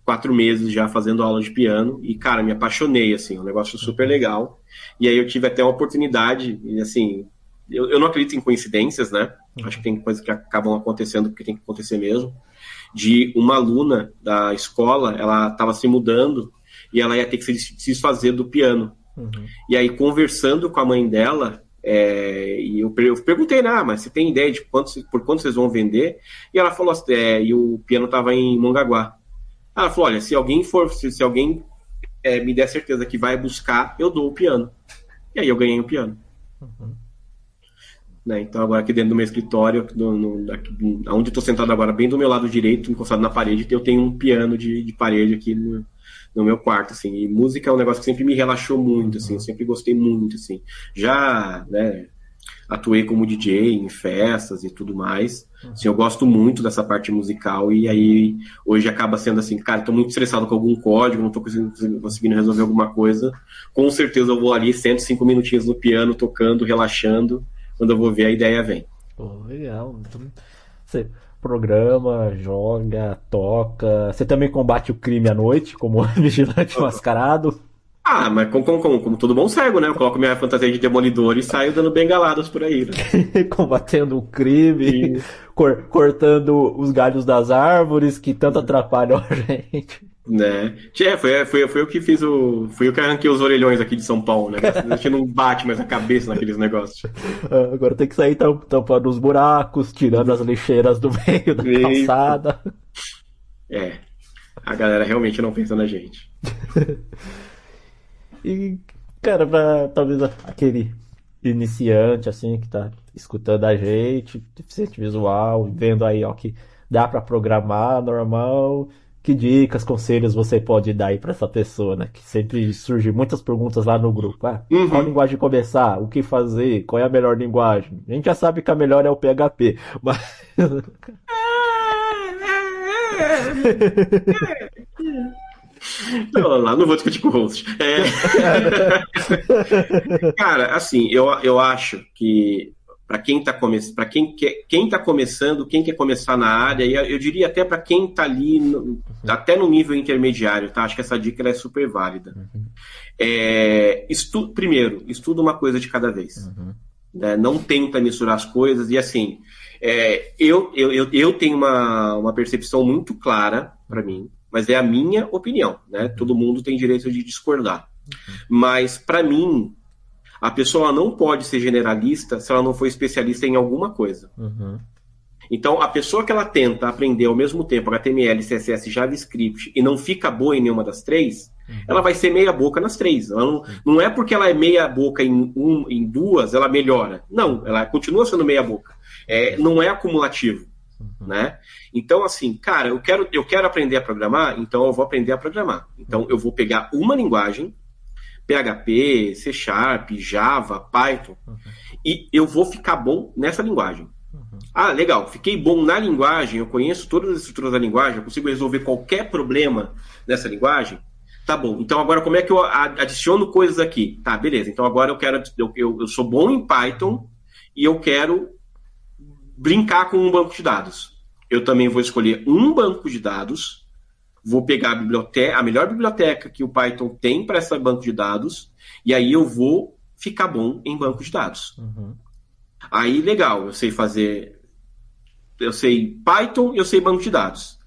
4 meses já fazendo aula de piano, e, cara, me apaixonei, assim, um negócio super legal. E aí eu tive até uma oportunidade, e, assim, eu não acredito em coincidências, né? Acho que tem coisas que acabam acontecendo porque tem que acontecer mesmo. De uma aluna da escola, ela estava se mudando, e ela ia ter que se desfazer do piano. E aí, conversando com a mãe dela, e eu perguntei, mas você tem ideia de por quanto vocês vão vender? E ela falou assim, e o piano estava em Mongaguá. Ela falou, olha, se alguém me der certeza que vai buscar, eu dou o piano. E aí eu ganhei o piano. Né? Então agora aqui dentro do meu escritório, onde eu estou sentado agora, bem do meu lado direito, encostado na parede, eu tenho um piano de parede aqui no meu quarto, assim. E música é um negócio que sempre me relaxou muito, assim, eu sempre gostei muito, assim. Já, né, atuei como DJ em festas e tudo mais. Assim, eu gosto muito dessa parte musical, e aí hoje acaba sendo assim, cara, tô muito estressado com algum código, não tô conseguindo resolver alguma coisa. Com certeza eu vou ali, 5 minutinhos no piano, tocando, relaxando. Quando eu vou ver, a ideia vem. Legal. Você programa, joga, toca. Você também combate o crime à noite, como vigilante mascarado? Mas como todo bom cego, né? Eu coloco minha fantasia de demolidor e saio dando bengaladas por aí, né? Combatendo o crime, cortando os galhos das árvores que tanto atrapalham a gente. Né? Foi eu que fiz Fui eu que arranquei os orelhões aqui de São Paulo, né? A gente não bate mais a cabeça naqueles negócios. Agora tem que sair tampando os buracos, tirando as lixeiras do meio da Eita. calçada. É, a galera realmente não pensa na gente. E, cara, pra talvez aquele iniciante, assim, que tá escutando a gente, deficiente visual, vendo aí, ó, que dá pra programar normal, que dicas, conselhos você pode dar aí pra essa pessoa, né? Que sempre surgem muitas perguntas lá no grupo. Ah, qual Uhum. linguagem começar? O que fazer? Qual é a melhor linguagem? A gente já sabe que a melhor é o PHP, mas... Não vou discutir com o host. Cara, assim, eu acho que para quem tá para quem tá começando, quem quer começar na área, e eu diria até para quem tá ali até no nível intermediário, tá? Acho que essa dica ela é super válida. Primeiro, estuda uma coisa de cada vez. Né? Não tenta misturar as coisas e assim, eu tenho uma percepção muito clara para mim, mas é a minha opinião, né? Todo mundo tem direito de discordar. Mas para mim, a pessoa não pode ser generalista se ela não for especialista em alguma coisa. Então, a pessoa que ela tenta aprender ao mesmo tempo HTML, CSS, JavaScript e não fica boa em nenhuma das três, ela vai ser meia boca nas três. Ela não é porque ela é meia boca em duas, ela melhora. Não, ela continua sendo meia boca. Não é acumulativo. Né? Então, assim, cara, eu quero aprender a programar, então eu vou aprender a programar. Então, eu vou pegar uma linguagem, PHP, C Sharp, Java, Python, e eu vou ficar bom nessa linguagem. Ah, legal, fiquei bom na linguagem, eu conheço todas as estruturas da linguagem, eu consigo resolver qualquer problema nessa linguagem. Tá bom, então agora como é que eu adiciono coisas aqui? Tá, beleza, então agora eu sou bom em Python e eu quero brincar com um banco de dados. Eu também vou escolher um banco de dados, vou pegar a melhor biblioteca que o Python tem para esse banco de dados, e aí eu vou ficar bom em banco de dados. Aí, legal, eu sei Python, eu sei banco de dados.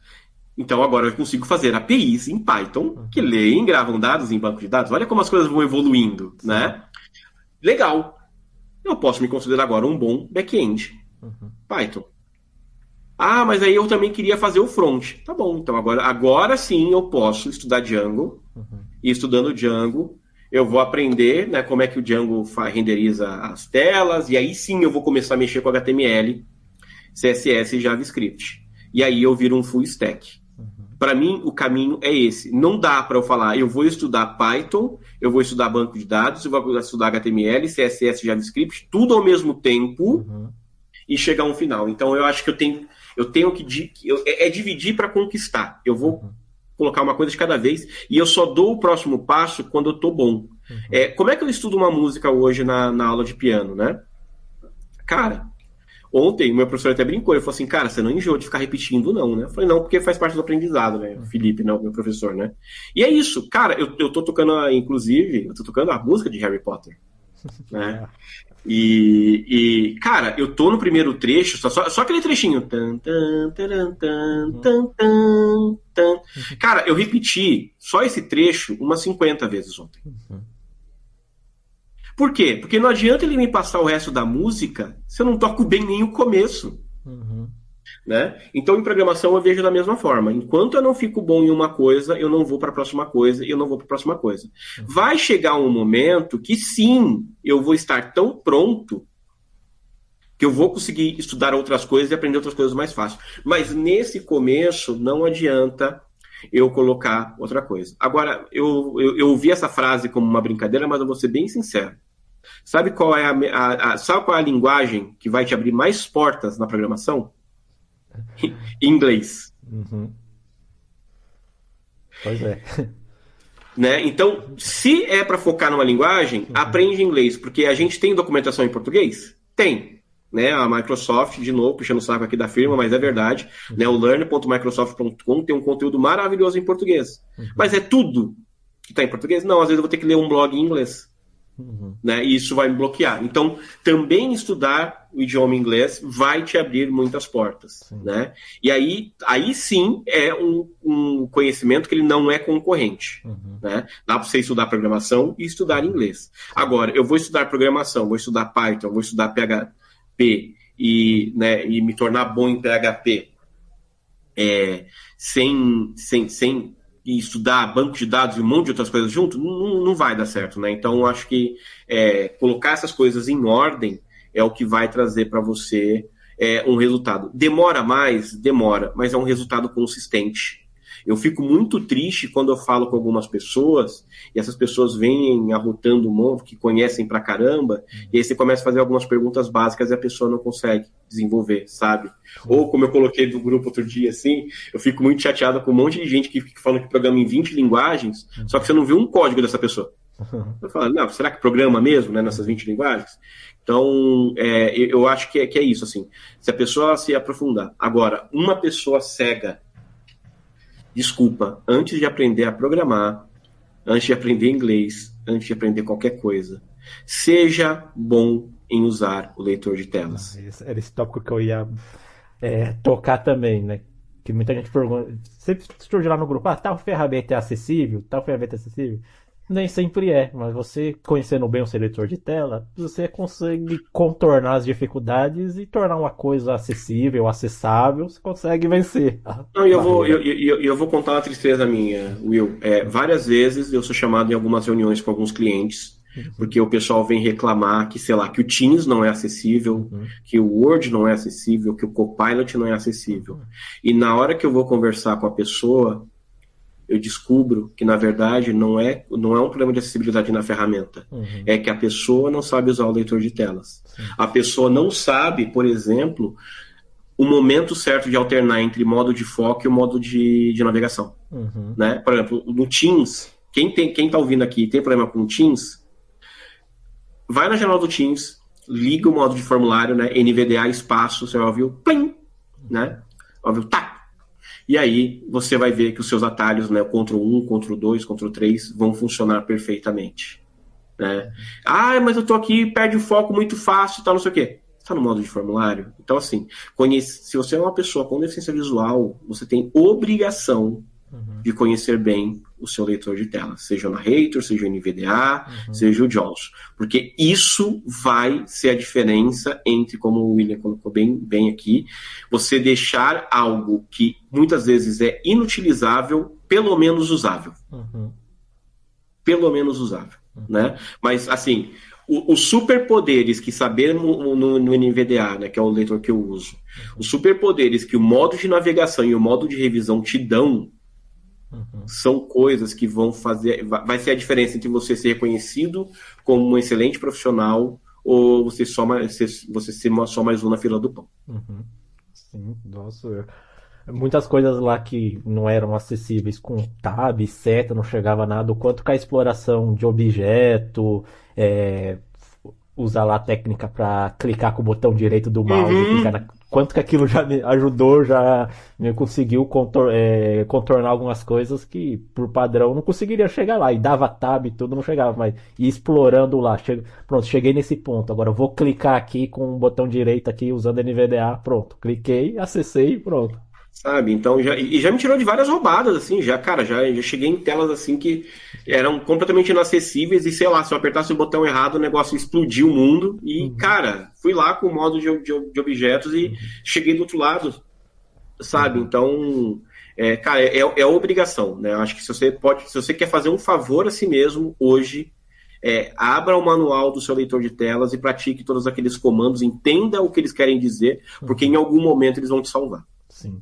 Então agora eu consigo fazer APIs em Python que leem e gravam dados em banco de dados. Olha como as coisas vão evoluindo, né? Legal. Eu posso me considerar agora um bom back-end. Python. Ah, mas aí eu também queria fazer o front. Tá bom, então agora sim eu posso estudar Django. E estudando Django, eu vou aprender, né, como é que o Django renderiza as telas, e aí sim eu vou começar a mexer com HTML, CSS e JavaScript. E aí eu viro um full stack. Para mim, o caminho é esse. Não dá para eu falar, eu vou estudar Python, eu vou estudar banco de dados, eu vou estudar HTML, CSS e JavaScript, tudo ao mesmo tempo, e chegar a um final. Então eu acho que eu tenho que dividir para conquistar. Eu vou colocar uma coisa de cada vez, e eu só dou o próximo passo quando eu tô bom. Como é que eu estudo uma música hoje na aula de piano, né? Cara, ontem o meu professor até brincou, ele falou assim, cara, você não enjoa de ficar repetindo não, né? Eu falei, não, porque faz parte do aprendizado, né? O Felipe, né, o meu professor, né? E é isso, cara, eu tô tocando, inclusive, eu tô tocando a música de Harry Potter, né? Cara, eu tô no primeiro trecho, só aquele trechinho. Cara, eu repeti só esse trecho umas 50 vezes ontem. Por quê? Porque não adianta ele me passar o resto da música se eu não toco bem nem o começo. Né? Então, em programação, eu vejo da mesma forma. Enquanto eu não fico bom em uma coisa, eu não vou para a próxima coisa e eu não vou para a próxima coisa. Vai chegar um momento que, sim, eu vou estar tão pronto que eu vou conseguir estudar outras coisas e aprender outras coisas mais fácil. Mas, nesse começo, não adianta eu colocar outra coisa. Agora, eu ouvi essa frase como uma brincadeira, mas eu vou ser bem sincero. Sabe qual é sabe qual é a linguagem que vai te abrir mais portas na programação? Inglês. Pois é. Né? Então, se é para focar numa linguagem, aprende inglês, porque a gente tem documentação em português? Tem. Né? A Microsoft, de novo, puxando o saco aqui da firma, mas é verdade. Né? O learn.microsoft.com tem um conteúdo maravilhoso em português. Mas é tudo que está em português? Não, às vezes eu vou ter que ler um blog em inglês. né? E isso vai me bloquear. Então, também estudar o idioma inglês vai te abrir muitas portas, né? E aí sim é um conhecimento que ele não é concorrente, né? Dá para você estudar programação e estudar inglês. Agora, eu vou estudar programação, vou estudar Python, vou estudar PHP e me tornar bom em PHP sem estudar banco de dados e um monte de outras coisas junto, não vai dar certo, né? Então, eu acho que colocar essas coisas em ordem é o que vai trazer para você um resultado. Demora mais? Demora, mas é um resultado consistente. Eu fico muito triste quando eu falo com algumas pessoas e essas pessoas vêm arrotando um monte, que conhecem pra caramba, e aí você começa a fazer algumas perguntas básicas e a pessoa não consegue desenvolver, sabe? Ou como eu coloquei do grupo outro dia, assim, eu fico muito chateado com um monte de gente que fica falando que programa em 20 linguagens, só que você não viu um código dessa pessoa. Eu falo, não, será que programa mesmo, né, nessas 20 linguagens? Então, eu acho que é isso, assim. Se a pessoa se aprofundar. Agora, uma pessoa cega, desculpa, antes de aprender a programar, antes de aprender inglês, antes de aprender qualquer coisa, seja bom em usar o leitor de telas. Era esse tópico que eu ia tocar também, né? Que muita gente pergunta. Sempre surge lá no grupo, tal ferramenta é acessível? Tal ferramenta é acessível? Nem sempre é, mas você conhecendo bem o seu leitor de tela, você consegue contornar as dificuldades e tornar uma coisa acessível, acessável, você consegue vencer. Não, eu vou contar uma tristeza minha, Will. Várias vezes eu sou chamado em algumas reuniões com alguns clientes, porque o pessoal vem reclamar que, sei lá, que o Teams não é acessível, que o Word não é acessível, que o Copilot não é acessível. E na hora que eu vou conversar com a pessoa, eu descubro que, na verdade, não é um problema de acessibilidade na ferramenta. É que a pessoa não sabe usar o leitor de telas. A pessoa não sabe, por exemplo, o momento certo de alternar entre modo de foco e o modo de navegação. Né? Por exemplo, no Teams, quem está ouvindo aqui e tem problema com o Teams, vai na janela do Teams, liga o modo de formulário, né? NVDA espaço, você vai ouvir o plim, né? Vai ouvir o tá. E aí você vai ver que os seus atalhos, né, Ctrl 1, Ctrl 2, Ctrl 3, vão funcionar perfeitamente. Né? Mas eu tô aqui, perde o foco muito fácil e tal, não sei o quê. Está no modo de formulário. Então, assim, se você é uma pessoa com deficiência visual, você tem obrigação de conhecer bem o seu leitor de tela, seja o Narrator, seja o NVDA, seja o JAWS, porque isso vai ser a diferença entre, como o William colocou bem aqui, você deixar algo que muitas vezes é inutilizável, pelo menos usável. Pelo menos usável, né? Mas, assim, os superpoderes que saber no NVDA, né, que é o leitor que eu uso, os superpoderes que o modo de navegação e o modo de revisão te dão, são coisas que vai ser a diferença entre você ser reconhecido como um excelente profissional ou você ser só mais um na fila do pão. Sim, nossa. Muitas coisas lá que não eram acessíveis com tab, seta, não chegava nada, o quanto que a exploração de objeto, usar lá a técnica para clicar com o botão direito do mouse e clicar quanto que aquilo já me ajudou, já me conseguiu contornar algumas coisas que, por padrão, não conseguiria chegar lá. E dava tab e tudo, não chegava, mas ia explorando lá. Pronto, cheguei nesse ponto. Agora eu vou clicar aqui com o botão direito aqui, usando NVDA, pronto. Cliquei, acessei e pronto. Sabe, então já me tirou de várias roubadas, assim, já cheguei em telas assim que eram completamente inacessíveis e, sei lá, se eu apertasse o botão errado, o negócio explodiu o mundo e, cara, fui lá com o modo de objetos e cheguei do outro lado, sabe, então, cara, é obrigação, né, eu acho que se você quer fazer um favor a si mesmo, hoje, abra o manual do seu leitor de telas e pratique todos aqueles comandos, entenda o que eles querem dizer, porque em algum momento eles vão te salvar. Sim.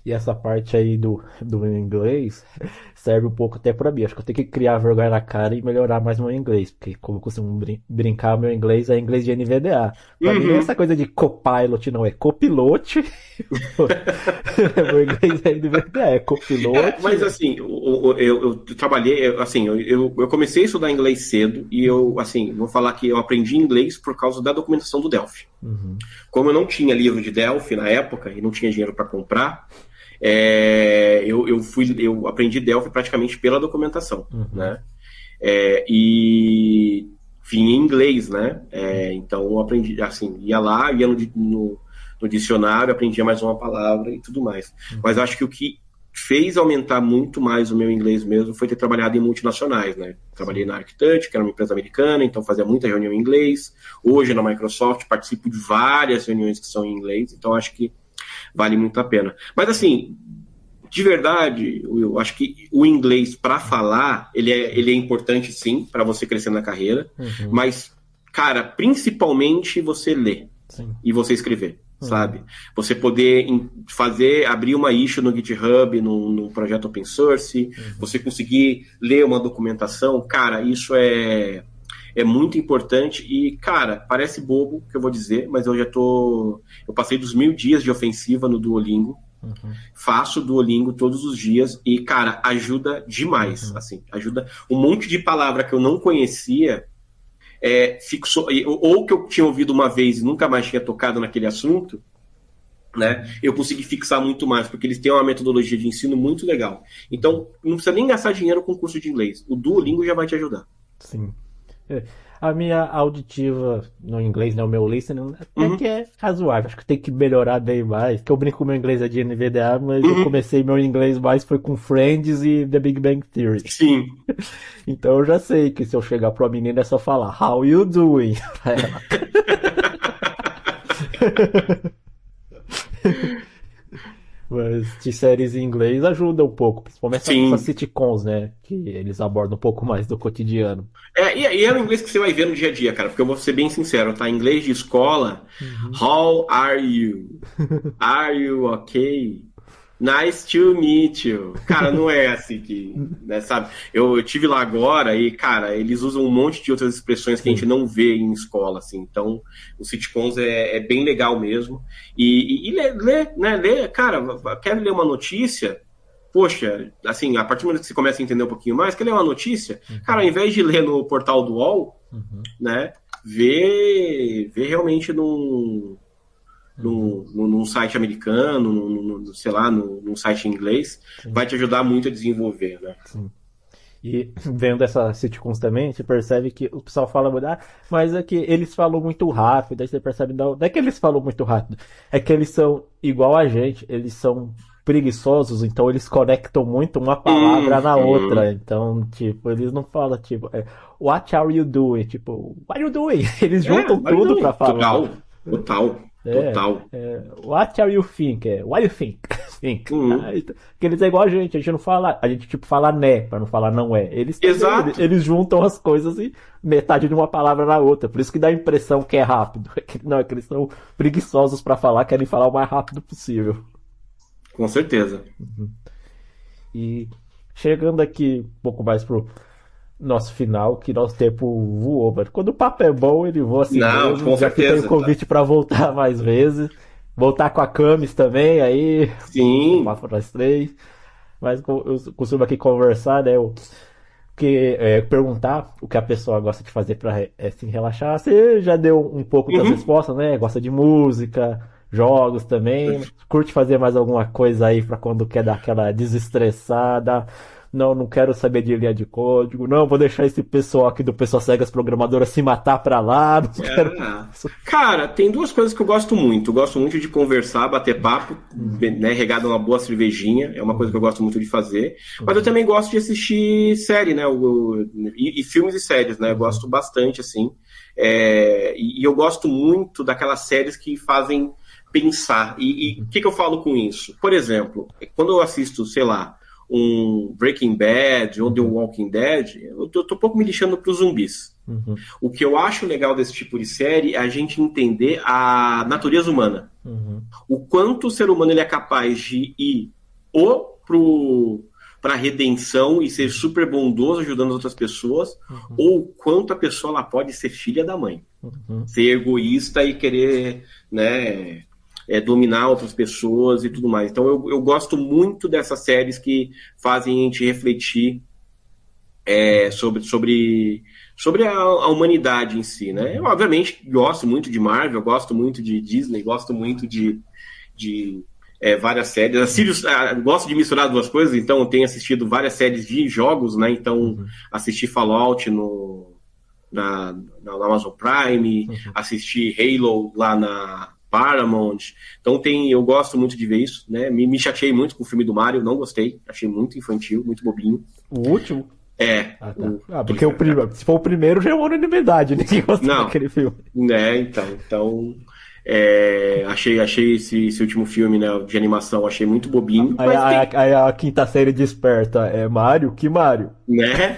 E essa parte aí do inglês serve um pouco até pra mim. Acho que eu tenho que criar vergonha na cara e melhorar mais meu inglês. Porque, como eu costumo brincar, meu inglês é inglês de NVDA. Pra mim, essa coisa de copilot não é copilote. Meu inglês é NVDA, é copilote. Mas, assim, eu trabalhei, assim, eu comecei a estudar inglês cedo e eu, assim, vou falar que eu aprendi inglês por causa da documentação do Delphi. Como eu não tinha livro de Delphi na época e não tinha dinheiro para comprar, eu aprendi Delphi praticamente pela documentação, né? E vinha em inglês, né? Então eu aprendi, assim, ia lá, ia no dicionário, aprendia mais uma palavra e tudo mais. Mas acho que o que fez aumentar muito mais o meu inglês mesmo foi ter trabalhado em multinacionais, né? Trabalhei na Arctouch, que era uma empresa americana, então fazia muita reunião em inglês. Hoje na Microsoft participo de várias reuniões que são em inglês, então acho que vale muito a pena. Mas assim, de verdade, eu acho que o inglês para falar, ele é importante sim, para você crescer na carreira, mas, cara, principalmente você ler e você escrever. Sabe? Você poder abrir uma issue no GitHub, num projeto open source, você conseguir ler uma documentação, cara, isso é muito importante e, cara, parece bobo o que eu vou dizer, mas eu passei dos 1000 dias de ofensiva no Duolingo, faço Duolingo todos os dias e, cara, ajuda demais, assim, ajuda um monte de palavra que eu não conhecia, fixou, ou que eu tinha ouvido uma vez e nunca mais tinha tocado naquele assunto, né? Eu consegui fixar muito mais, porque eles têm uma metodologia de ensino muito legal. Então, não precisa nem gastar dinheiro com curso de inglês. O Duolingo já vai te ajudar. Sim. A minha auditiva no inglês, né, o meu listening, até que é razoável. Acho que tem que melhorar bem mais. Que eu brinco que o meu inglês é de NVDA, mas eu comecei meu inglês mais foi com Friends e The Big Bang Theory. Sim. Então eu já sei que se eu chegar pra menina é só falar How you doing? Pra ela. Mas de séries em inglês ajuda um pouco, principalmente essas sitcoms, né? Que eles abordam um pouco mais do cotidiano. E é o inglês que você vai ver no dia a dia, cara, porque eu vou ser bem sincero, tá? Inglês de escola, how are you? Are you okay? Nice to meet you. Cara, não é assim que, né, sabe? Eu tive lá agora e, cara, eles usam um monte de outras expressões que a gente não vê em escola, assim. Então, os sitcoms é bem legal mesmo. E ler, cara, quer ler uma notícia? Poxa, assim, a partir do momento que você começa a entender um pouquinho mais, quer ler uma notícia? Cara, ao invés de ler no portal do UOL, né, vê realmente num site americano, sei lá, num site em inglês, vai te ajudar muito a desenvolver, né? Sim. E vendo essas sitcoms também, você percebe que o pessoal fala muito, mas é que eles falam muito rápido, aí você percebe, não é que eles falam muito rápido, é que eles são igual a gente, eles são preguiçosos, então eles conectam muito uma palavra na outra, então, tipo, eles não falam, tipo, what are you doing? Tipo, what are you doing? Eles juntam tudo pra falar. Total. What are you think? What you think? Porque eles é igual a gente não fala, a gente tipo fala né, pra não falar não é. Eles juntam as coisas e metade de uma palavra na outra, por isso que dá a impressão que é rápido. Não, é que eles são preguiçosos pra falar, querem falar o mais rápido possível. Com certeza. E chegando aqui um pouco mais pro nosso final, que nosso tempo voou, mas quando o papo é bom, ele voa assim mesmo. Com já certeza, fica o convite pra voltar mais vezes. Voltar com a Camis também, aí. Sim. Papo nós três. Mas eu costumo aqui conversar, né? Perguntar o que a pessoa gosta de fazer pra assim, relaxar. Você já deu um pouco das respostas, né? Gosta de música, jogos também. Curte fazer mais alguma coisa aí pra quando quer dar aquela desestressada. Não quero saber de linha de código. Não, vou deixar esse pessoal aqui do Pessoas Cegas Programadoras se matar pra lá. Não quero... Cara, tem duas coisas que eu gosto muito. Eu gosto muito de conversar, bater papo, né, regado uma boa cervejinha. É uma coisa que eu gosto muito de fazer. Mas eu também gosto de assistir série, né? E filmes e séries, né? Eu gosto bastante, assim. E eu gosto muito daquelas séries que fazem pensar. E o que eu falo com isso? Por exemplo, quando eu assisto, sei lá, um Breaking Bad ou The Walking Dead, eu tô um pouco me lixando pros zumbis. O que eu acho legal desse tipo de série é a gente entender a natureza humana. O quanto o ser humano ele é capaz de ir pra redenção e ser super bondoso ajudando as outras pessoas, ou o quanto a pessoa ela pode ser filha da mãe. Ser egoísta e querer, né, dominar outras pessoas e tudo mais. Então eu gosto muito dessas séries que fazem a gente refletir sobre a humanidade em si, né? Eu obviamente gosto muito de Marvel, gosto muito de Disney, gosto muito de várias séries. Gosto de misturar duas coisas, então eu tenho assistido várias séries de jogos, né? Então assisti Fallout na Amazon Prime, assisti Halo lá na Paramount. Então eu gosto muito de ver isso, né? Me chateei muito com o filme do Mario, não gostei, achei muito infantil, muito bobinho. O último? Porque se for o primeiro já é uma unanimidade, ninguém gosta daquele filme. Então achei esse último filme, né, de animação, achei muito bobinho. Aí a quinta série desperta, é Mario? Que Mario? Né?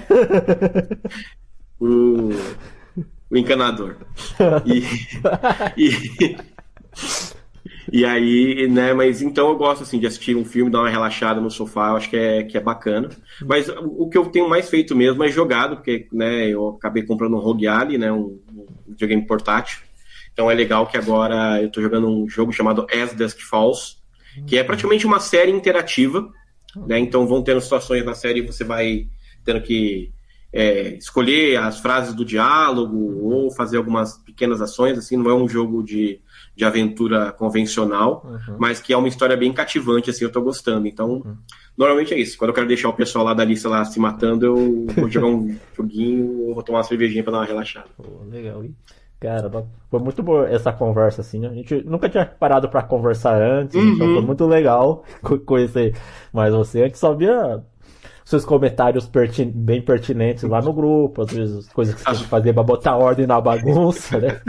o encanador. E aí, né, mas então eu gosto assim de assistir um filme, dar uma relaxada no sofá, eu acho que é bacana. Mas o que eu tenho mais feito mesmo é jogado, porque, né, eu acabei comprando um Rogue Ally, né, um videogame portátil. Então é legal que agora eu tô jogando um jogo chamado As Dusk Falls, que é praticamente uma série interativa, né? Então vão tendo situações na série e você vai tendo que escolher as frases do diálogo ou fazer algumas pequenas ações, assim, não é um jogo de aventura convencional, mas que é uma história bem cativante, assim, eu tô gostando. Então, normalmente é isso. Quando eu quero deixar o pessoal lá da lista lá se matando, eu vou jogar um joguinho ou vou tomar uma cervejinha pra dar uma relaxada. Legal, hein? Cara, foi muito boa essa conversa, assim. A gente nunca tinha parado pra conversar antes, então foi muito legal conhecer mais você. A gente só via seus comentários bem pertinentes lá no grupo, às vezes coisas que você tem que fazer pra botar ordem na bagunça, né?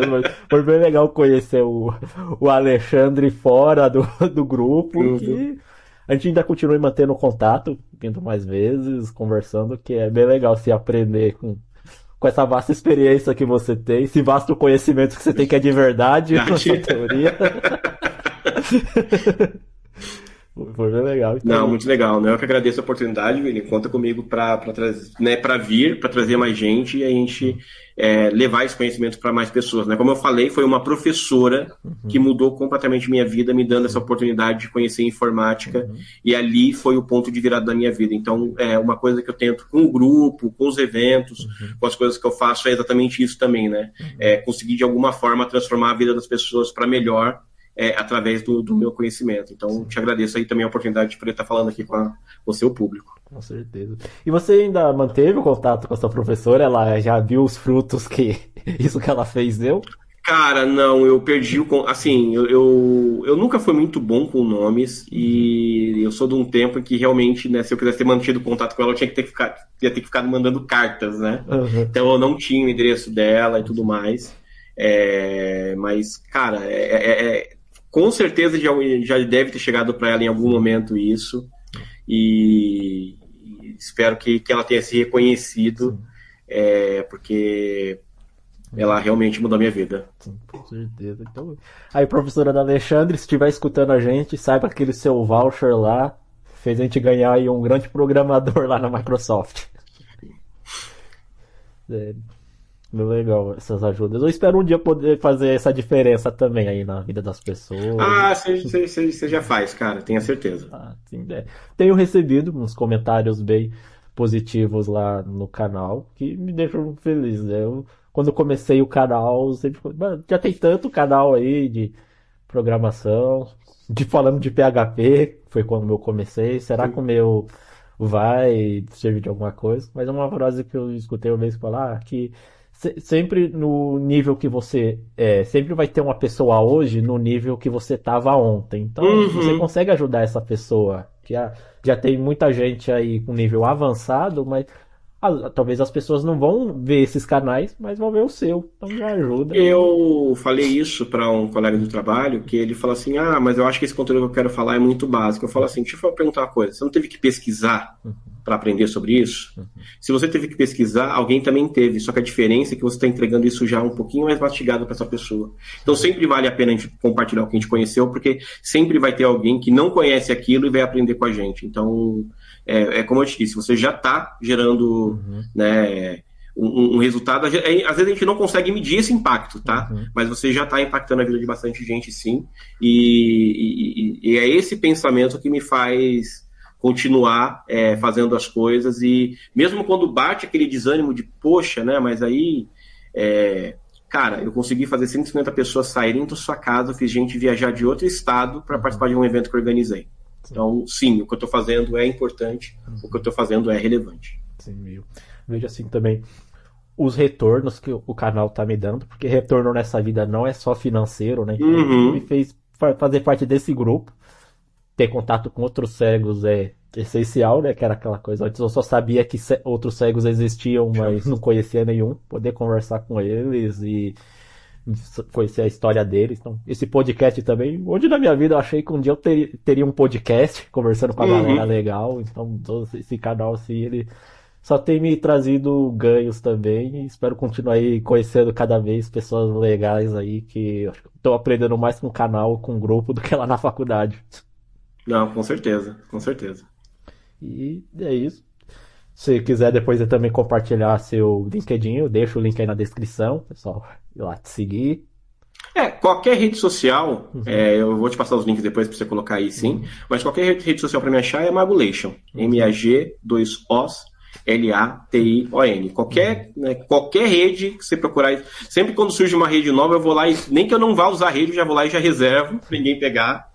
Mas foi bem legal conhecer o Alexandre fora do grupo, que a gente ainda continua mantendo contato, vindo mais vezes, conversando, que é bem legal se aprender com essa vasta experiência que você tem, esse vasto conhecimento que você tem que é de verdade, na sua teoria. Foi bem legal. Então... Não, muito legal, né? Eu que agradeço a oportunidade, William. Conta comigo para trazer mais gente e a gente levar esse conhecimento para mais pessoas, né? Como eu falei, foi uma professora que mudou completamente minha vida, me dando essa oportunidade de conhecer informática, e ali foi o ponto de virada da minha vida. Então, uma coisa que eu tento com o grupo, com os eventos, com as coisas que eu faço, é exatamente isso também, né? Conseguir, de alguma forma, transformar a vida das pessoas para melhor, através do meu conhecimento. Então, te agradeço aí também a oportunidade de poder estar falando aqui com o seu público. Com certeza. E você ainda manteve o contato com a sua professora? Ela já viu os frutos que isso que ela fez deu? Cara, não, eu perdi assim, eu nunca fui muito bom com nomes, e eu sou de um tempo em que realmente, né, se eu quisesse ter mantido contato com ela, eu ia ter que ficar mandando cartas, né? Então eu não tinha o endereço dela e tudo mais. Mas, cara, com certeza já deve ter chegado para ela em algum momento isso, e espero que ela tenha se reconhecido, porque ela realmente mudou a minha vida. Sim, com certeza. Então, aí, professora da Alexandre, se estiver escutando a gente, saiba que aquele seu voucher lá fez a gente ganhar aí um grande programador lá na Microsoft. Legal essas ajudas. Eu espero um dia poder fazer essa diferença também aí na vida das pessoas. Você já faz, cara, tenha certeza. Sim, Tenho recebido uns comentários bem positivos lá no canal que me deixam feliz, né? Quando eu comecei o canal, sempre já tem tanto canal aí de programação, falando de PHP, foi quando eu comecei. Será que o meu vai servir de alguma coisa? Mas é uma frase que eu escutei uma vez falar que sempre no nível que você sempre vai ter uma pessoa hoje no nível que você estava ontem. Então você consegue ajudar essa pessoa, que já tem muita gente aí com nível avançado, mas talvez as pessoas não vão ver esses canais, mas vão ver o seu. Então já ajuda. Eu falei isso para um colega do trabalho, que ele falou assim, mas eu acho que esse conteúdo que eu quero falar é muito básico. Eu falo assim, deixa eu perguntar uma coisa, você não teve que pesquisar para aprender sobre isso? Se você teve que pesquisar, alguém também teve, só que a diferença é que você está entregando isso já um pouquinho mais mastigado para essa pessoa. Então sempre vale a pena a gente compartilhar o que a gente conheceu, porque sempre vai ter alguém que não conhece aquilo e vai aprender com a gente. Então, como eu te disse, você já está gerando né, um resultado. Às vezes a gente não consegue medir esse impacto, tá? Mas você já está impactando a vida de bastante gente, sim. E é esse pensamento que me faz continuar fazendo as coisas, e mesmo quando bate aquele desânimo de, poxa, né, mas aí Cara, eu consegui fazer 150 pessoas saírem da sua casa, eu fiz gente viajar de outro estado para participar de um evento que eu organizei. Então, sim, o que eu estou fazendo é importante, o que eu estou fazendo é relevante. Sim, viu? Vejo assim também os retornos que o canal tá me dando, porque retorno nessa vida não é só financeiro, né? Então, me Uhum. fez fazer parte desse grupo, ter contato com outros cegos é essencial, né? Que era aquela coisa. Antes eu só sabia que outros cegos existiam, mas não conhecia nenhum. Poder conversar com eles e conhecer a história deles. Então, esse podcast também. Onde na minha vida eu achei que um dia eu teria um podcast conversando com a galera Uhum. legal. Então, todo esse canal, assim, ele só tem me trazido ganhos também. E espero continuar aí conhecendo cada vez pessoas legais aí que estou aprendendo mais com o canal, com o grupo, do que lá na faculdade. Não, com certeza, com certeza. E é isso. Se quiser depois eu também compartilhar seu LinkedIn, eu deixo o link aí na descrição, pessoal. Ir lá te seguir. Qualquer rede social, Uhum, eu vou te passar os links depois para você colocar aí sim, uhum, mas qualquer rede social para me achar é Magulation. uhum, MAG, 2 Os, LATION. uhum, Qualquer rede que você procurar, sempre quando surge uma rede nova, eu vou lá e, nem que eu não vá usar a rede, eu já vou lá e já reservo para ninguém pegar.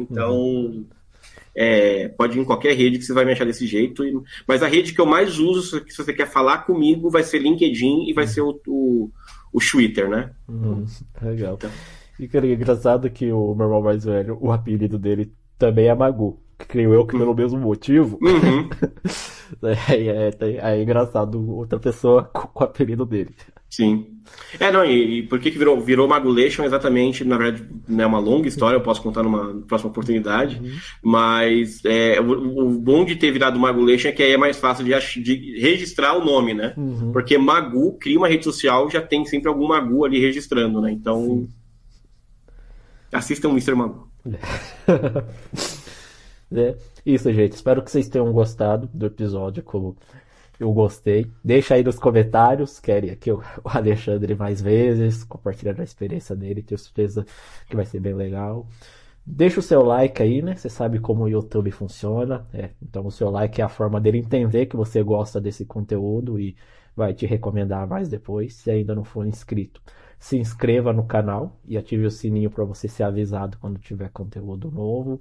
uhum, Então, pode ir em qualquer rede que você vai me achar desse jeito. Mas a rede que eu mais uso, se você quer falar comigo, vai ser LinkedIn e vai ser uhum, o Twitter, né? uhum. Legal. Então, E cara, é engraçado que o meu irmão mais velho, o apelido dele também é Magu. Creio eu que pelo mesmo motivo. uhum. É engraçado outra pessoa com o apelido dele. Sim. Não, e por que virou Magulation exatamente, na verdade, é uma longa história, eu posso contar numa próxima oportunidade, Uhum, mas o bom de ter virado Magulation é que aí é mais fácil de registrar o nome, né? uhum, Porque Magu, cria uma rede social, já tem sempre algum Magu ali registrando, né? Então, sim. assistam o Mister Magu. É, isso, gente. Espero que vocês tenham gostado do episódio, como eu gostei. Deixa aí nos comentários, querem aqui o Alexandre mais vezes, compartilhando a experiência dele, tenho certeza que vai ser bem legal. Deixa o seu like aí, né? Você sabe como o YouTube funciona. Então o seu like é a forma dele entender que você gosta desse conteúdo e vai te recomendar mais depois, se ainda não for inscrito. Se inscreva no canal e ative o sininho para você ser avisado quando tiver conteúdo novo.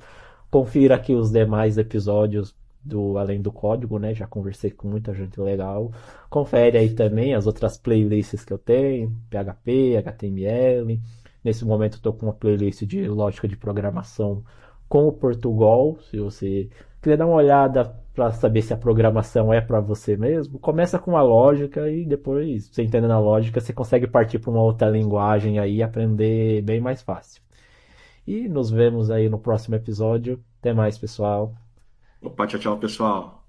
Confira aqui os demais episódios do Além do Código, né? Já conversei com muita gente legal. Confere aí também as outras playlists que eu tenho, PHP, HTML. Nesse momento estou com uma playlist de lógica de programação com o Portugal. Se você quiser dar uma olhada para saber se a programação é para você mesmo, começa com a lógica e depois, você entendendo a lógica, você consegue partir para uma outra linguagem aí e aprender bem mais fácil. E nos vemos aí no próximo episódio. Até mais, pessoal. Opa, tchau, tchau, pessoal.